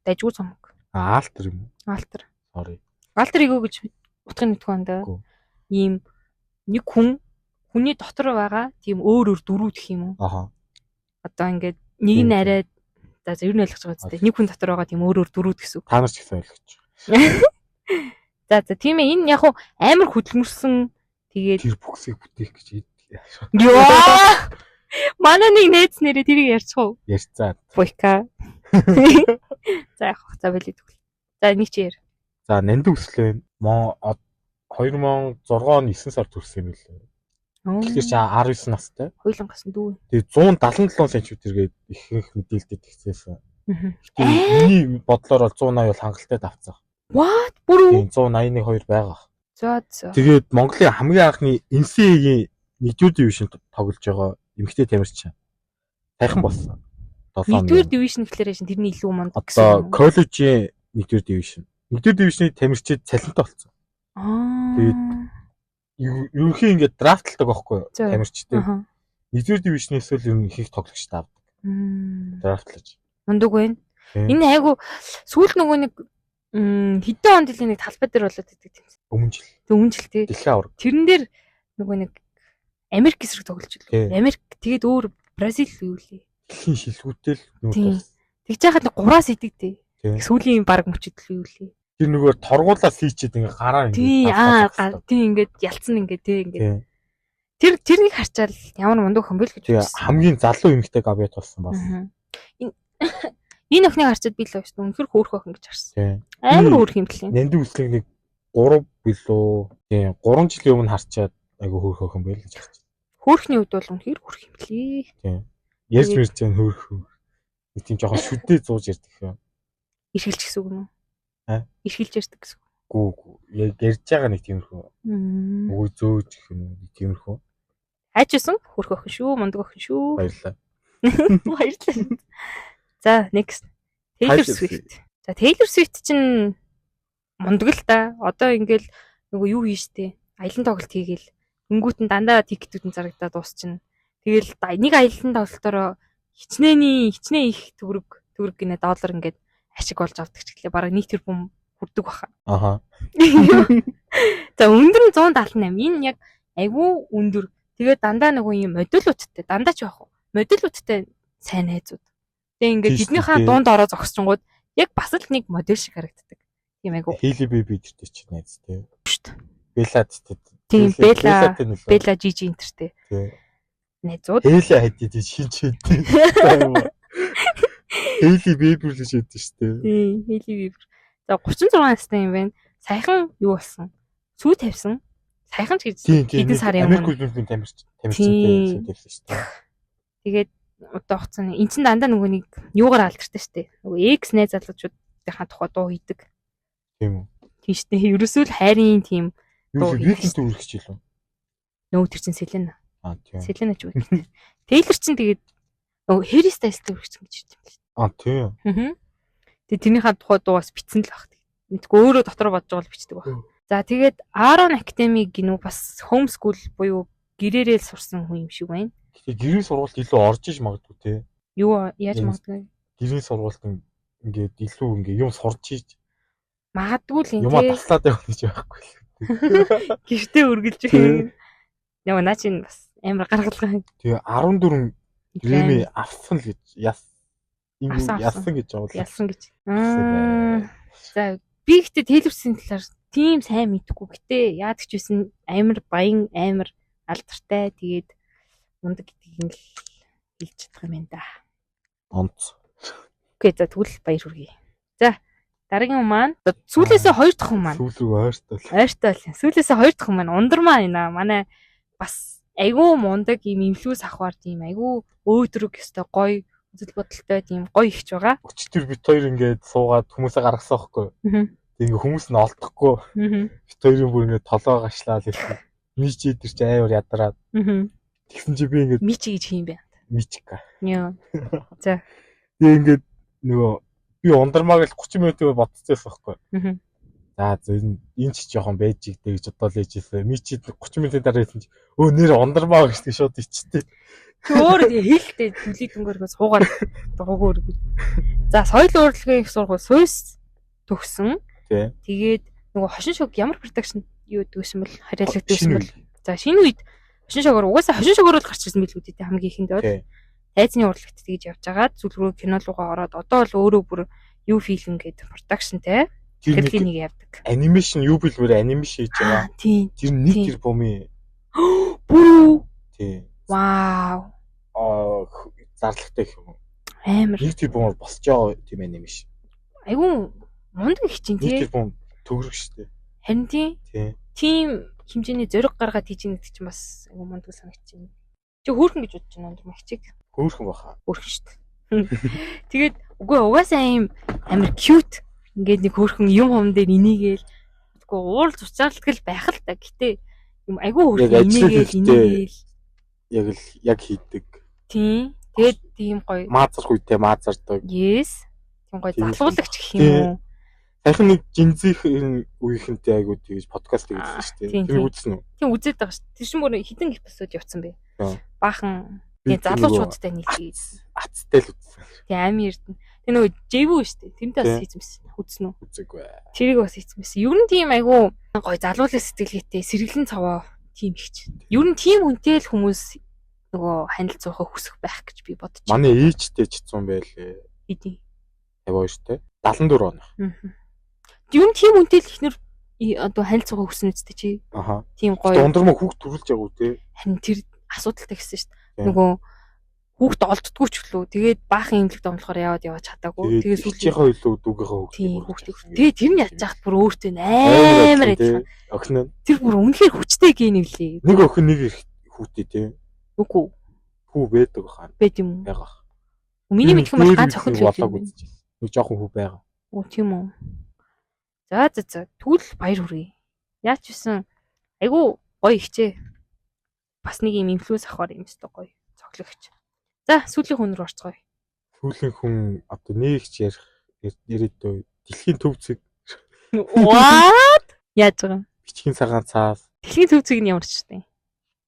B: дайггүй цомог.
A: Алтер юм.
B: Алтер.
A: Sorry.
B: Алтер Ego гэж утгын нэтгүүнд ийм нэг хүний дотор байгаа тийм өөр дөрүү гэх юм уу? Одоо ингээд нэг нь арай за ер нь ойлгож байгаа зү. Нэг хүн дотор байгаа тийм өөр дөрүүд гэсэн үг.
A: Та нар ч гэсэн ойлгож.
B: За тийм ээ энэ яг амар хөдөлмөрсөн тэгээд
A: тэр бүксийг бүтээх гэж
B: Яа! Манай нэг нээц нэрээ тэрийг ярьчих уу?
A: Ярьцаа.
B: Буйка. За яг за билээ тэгвэл. За нэг чи яар.
A: За нандин өслөө 2006 он 9 сар төрсөн юм билээ. Тэгэхээр чи 19 настай.
B: Хойлонгоос нь дүү.
A: Тэгээ 177 см гээд ихэнх мэдээлэлд тэгсэн. Миний бодлоор бол 180 бол хангалттай давцсан.
B: What? Бүрүү?
A: 181 2 байгаа.
B: За.
A: Тэгээд Монголын хамгийн анхны NCAA-гийн 1-р дивизионд тоглож байгаа эмэгтэй тамирчин. Сайхан болсон.
B: 1-р дивизион гэхлээр шин тэрний илүү манд
A: гэсэн. Одоо коллежийн 1-р дивизион. 1-р дивизионы тамирчид цалинтай болсон. Тэгээд ерөнхийн ингээд драфтлдаг байхгүй юу? Тамирчтай. 1-р дивизионээс л ер нь их тоглогчтой авдаг. Драфтлаж.
B: Мундаг байна. Энэ айгу сүүл нөгөө нэг хэдэн онд л нэг талбай дээр болоод идэг тийм. Өмнө жил тий.
A: Дэлхийн авраг.
B: Тэрэн дээр нөгөө нэг Америк эсрэг тоглож байлаа. Америк тэгээд өөр Бразил юу лээ.
A: Дэлхийн шилгүүтэл нүүр.
B: Тэгж яхад 3-аас идэг тий. Сүүлийн баг мөчөдөл юу лээ.
A: Тэр нөгөө торгуулаас хийчихэд ингээ гараа
B: ингээ тий ингээд ялцсан ингээ тий ингээ. Тэрнийг харчаал ямар мундаг хүн бэл гэж
A: бодсон. Хамгийн залуу эмэгтэй гавьяат болсон байна.
B: Энэ охиныг харчаад би л байсан. Үнэхээр хөөрхөн охин гэж харсан. Амар хөөрх юм блин.
A: Нандин үслэг нэг 3 билүү. Тийм 3 жилийн өмнө харчаад айгу хөөрхөн охин байл гэж харсан.
B: Хөөрхний үед бол үнэхээр хөөрх юм блий.
A: Тийм. Ярьж мэрч जैन хөөрхөн. Нэг тийм жоохон шүдээ зууж ярьдаг юм.
B: Ирхэлж гэсэн үг юм уу? Ирхэлж ярьдаг гэсэн үг.
A: Гүү. Яг ярьж байгаа нэг тиймэрхүү. Өвөө зөөж гэх юм уу нэг тиймэрхүү.
B: Хайчсан хөөрхөн охин шүү, мундаг охин шүү.
A: Баярлалаа.
B: Баярлалаа. За, next. Taylor Swift. За Taylor Swift чинь мундаг л та. Одоо ингээл нөгөө юу хийн штэ. Аялан тоглолт хийгээл. Өнгүүт нь дандаа тикетүүд нь зарагдаад дуусчихна. Тэгэл нэг аялан тоглолтоор хичнээн их төгрөг гинэ доллар ингээд ашиг болж авдаг ч гэлээ. Бараг 1 тэрбум хүрдэг баха.
A: Аха.
B: За өндөр нь 178. Энэ яг айгүй өндөр. Тэгээд дандаа нөгөө юм модулуудтай дандаа ч яах вэ? Модулуудтай сайн найзууд. Тэгээ ингээд биднийхээ дунд ороо зогсчингууд яг бас л нэг модель шиг харагддаг. Тийм айгүй.
A: Hailey Bieber дээр чи найз тий.
B: Белладтэй. Тийм Bella Gigi энтертэй.
A: Тий.
B: Найзууд.
A: Hailey хайдид шинж хэдий. Hailey Bieber л шийдэж штэ.
B: Тийм Hailey Bieber. За 36 настай юм байна. Саяхан юу болсон? Сүү тавьсан. Саяхан ч гэж хэдэн сарын өмнө
A: Америк улсын тамирчтай шийдэлсэн штэ.
B: Тэгээд одоо хугацааны эн чин дандаа нөгөө нэг юугаар алдартай штэ. Нөгөө X найз залуучуудынхаа тухай дуу хийдэг.
A: Тийм үү.
B: Тийм штэ. Ерөөсөө л хайрын тийм
A: юу хийх үргэлж хэлв.
B: Нөгөө тэр чин Селена.
A: Тийм.
B: Селена ч үгүй. Тейлор чин тэгээд нөгөө Harry Styles-тэй үргэлж гэж хэлдэг юм л.
A: Тийм.
B: Тэгээд тэрнийхээ тухай дуугаас битсэн л баг. Мэдгүй өөрөө дотор бодож байгаа л бичдэг баг. За тэгээд Aaron Academy гинүү бас homeschool буюу гэрээрээ л сурсан хүн юм шиг байна.
A: Тэгэхээр гэрийн сургуульд илүү орж иж магадгүй те.
B: Юу яаж магадгүй?
A: Гэрийн сургуульд ингээд илүү ингээд юм сурч иж
B: магадгүй л
A: юм таслаад явах гэж байхгүй л.
B: Гэртээ үргэлж байна. Яа наа чинь бас амар гаргалгаа.
A: Тэгээ 14 грэмми авсан л гэж яасан гэж байгаа.
B: Ялсан гэж. За би ихтэй Taylor-ийн талаар тийм сайн мэдгүй. Гэтэ яадаг ч байсан амар баян амар алдартай. Тэгээд мундаг гэдгийг л хэлж чадах юм байна да.
A: Онц.
B: Окей за тэгвэл баяр хүргэе. За дараагийн хүн маань сүүлээсээ 2 дахь хүн маань.
A: Сүүл рүү ойртол.
B: Сүүлээсээ 2 дахь хүн маань ундрмаа байна. Манай бас айгүй мундаг юм инфлюенс авахар тийм айгүй өөдрөг өстой гоё үзэл бодолтой тийм гоё ихч байгаа.
A: Өчтөр бит хоёр ингээд суугаад хүмүүсээ гаргасан байхгүй. Тэгээ хүмүүс нь олдохгүй. Бит хоёрын бүр ингээд толоо гашлаад ирсэн. Мичи дээр чи аяар ядраад. Тэгсэн чи би ингээд
B: мичи гэж юм бэ.
A: Мичка.
B: Яа. За.
A: Тэгээ ингээд нөгөө би ундармааг л 30 минутыг бодчихсон байхгүй. За энэ ч жоохон байж игдэ гэж бодоод лээжсэн. Мичи 30 минутын дараа хэлсэн чи өө нэр ундармаа гэж шууд ичтэй.
B: Өөр хэлтэй түлий дүнгээрээ суугаад дуугаар. За соёл урлагийн их сургууль Сүйс төгсөн. Тэгээд нөгөө хошин шог ямар продакшн юу дүүсэн бэл хариалаг дүүсэн бэл. За шинэ үед хошин шогоор угаасаа хошин шогоор л гарч ирсэн билүү дээ хамгийн ихэнд бол. Тайзны урлагт тэгж явж агаад зүйл рүү кино руугаа ороод одоо л өөрөө бүр юу фильм гэдэг продакшнтэй тэрлийг нэг явдаг.
A: Анимашн юу бэлвэр анимашн хийж байгаа.
B: Тийм.
A: Тэр нэг тэр бомын.
B: Бүр.
A: Тийм.
B: Вау.
A: Зарлагтай их юм.
B: Амар.
A: Нэг тэр бомор босч байгаа тийм анимашн.
B: Айгу мундаг их чинь тий.
A: Нэг тэр бом төгрөг штэ.
B: Харин тий. Тийм хэмжээний зориг гаргаад хийж байгаа гэдэг чинь бас айгу мундаг санагдчихэв. Чи хөөрхөн гэж бодож байна өндөр магчиг.
A: Хөөрхөн баха.
B: Хөөрхөн штэ. Тэгээд үгүй угаасаа юм амар cute. Ингээд нэг хөөрхөн юм хом дээр инээгээл үгүй уул зуцаалтгал байх л та. Гэтэ юм айгу хөөрхөн инээгээл
A: яг хийдэг.
B: Тийм. Тэгээд тийм гоё.
A: Маазар хүйтэй маазардаг.
B: Yes. Тийм гоё залуулагч гэх юм уу?
A: Сайхан нэг жинзийн үеийнхэнтэй айгуу тэгж подкаст хийсэн шүү дээ. Тэр үзсэн үү?
B: Тийм үзээд байгаа шүү. Тэр чинь бүр хитэн эпизод явцсан бэ. Баахан залуучуудтай нийлээ.
A: Ацтай л үзсэн.
B: Тийм амин эрдэнэ. Тэр нөгөө Жэвүү шүү дээ. Тэрнтэй бас хийсэн байсан. Үзсэн үү?
A: Үзээгүй.
B: Тэрийг бас хийсэн байсан. Ер нь тийм айгуу гоё залуулах сэтгэлгээтэй сэргэлэн цаваа тийм ихч. Ер нь тийм хүнтэй л хүмүүс нөгөө ханилцуухаа хүсэх байх гэж би бодож байна.
A: Манай ээжтэй ч хэцүү байлээ.
B: Хэдий?
A: 52-тэй. 74 он.
B: Ер нь тийм хүнтэй л ихнэр одоо ханилцуухаа хүснэ үстэй чи.
A: Аха.
B: Тийм гоё.
A: Дундрамаа хүүхд төрүүлж байгаа үү те.
B: Харин тэр асуудалтай гэсэн шүү дээ. Нөгөө хүүхд олддгүй ч гэлөө. Тэгээд баахан имлэг домлохоор яваад чадаагүй.
A: Тэгээд сүүлчийнхаа илүү дүүгийнхаа
B: хүүхд. Тэгээд тэр нь яаж яахад бүр өөртөө амар адилхан.
A: Охин нь.
B: Тэр бүр үнэхээр хүчтэй гэн нэвлээ.
A: Нэг охин нэг их хүүтэй те.
B: Үгүй.
A: Хүү байдаг хаа.
B: Байд юм уу?
A: Байгаа.
B: Миний мэдэх юм бол ганц охин л
A: болоогүй. Нэг жоохон хүү байгаа.
B: Оо тийм үү. За. Тэгвэл баяр хүргэе. Яач всэн айгу гоё ихчээ. Бас нэг юм инфлюенс авахар юм өстой гоё. Цоглогч. За сүүлийн хүн рүү орцгоё.
A: Сүүлийн хүн одоо нэгч ярих ирээдүй дэлхийн төвцөг
B: What? Яаж байгаа юм?
A: бичгийн цагаан цаас
B: Дэлхийн төвцөг нь ямар ч вэ?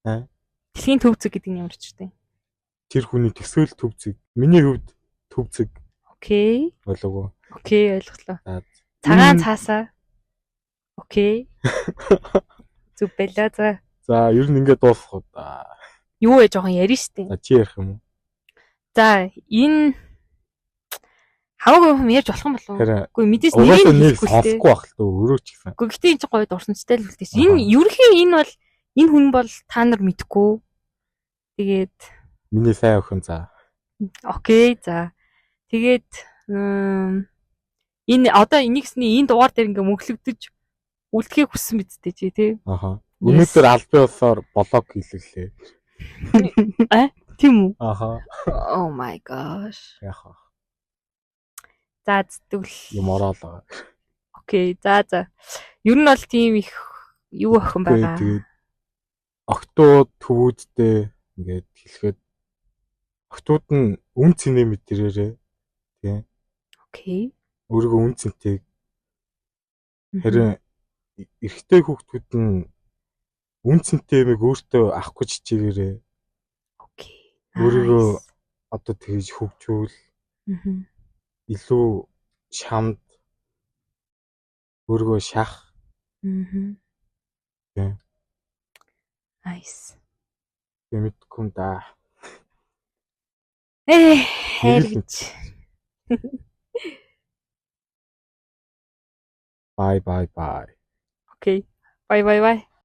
A: Аа?
B: Дэлхийн төвцөг гэдэг нь ямар ч вэ?
A: тэр хүний төсөөл төвцөг. Миний хувьд төвцөг
B: Окей.
A: болов уу?
B: Окей, ойлголоо.
A: За.
B: Цагаан цаасаа. Окей. Зүг байлаа. За.
A: За, ер нь ингээд дуусах уу.
B: Юу вэ жоохон ярина штэ.
A: За, чи ярих юм уу?
B: За, энэ хамаагүй юм ярьж болох юм болов уу? Үгүй мэдээс
A: нэрийг хэлэхгүй сонсохгүй байх л дөө өөрөө ч гэсэн.
B: Үгүй гэтээ энэ ч гоё дурсамжтай л үлдээсэн. Энэ ерөнхийн энэ хүн бол та нар мэдгүй. Тэгээд
A: миний сайн охин за.
B: Окей, за. Тэгээд энэ одоо энийгсний энэ дугаар дээр ингээ мөглөгдөж үлдэхийг хүссэн биз дээ чи тий.
A: Аха. Өнөөдөр албан ёсоор блог хийлгэлээ.
B: Тийм үү?
A: Аха.
B: Oh my gosh.
A: Яха.
B: За зүтгэл
A: юм ороолоо.
B: Окей, за. Ер нь бол тийм их юу охин байгаа.
A: Тэгээд октод төвүүдтэй ингээд хэлэхэд октод нь үн цэнэ мэдэрээрээ тий.
B: Окей.
A: Өөрийгөө үн цэнтэй харин эрэгтэй хүүхдүүд нь үн цэнтэй юмыг өөртөө авах гэж хичээгээрээ.
B: Окей.
A: Өөрийгөө одоо тэгж хөгжүүл. Илүү шамд өөрийгөө шах. Тий.
B: Nice.
A: Мэдгүй да.
B: Хэрэг.
A: Bye.
B: Окей. Bye.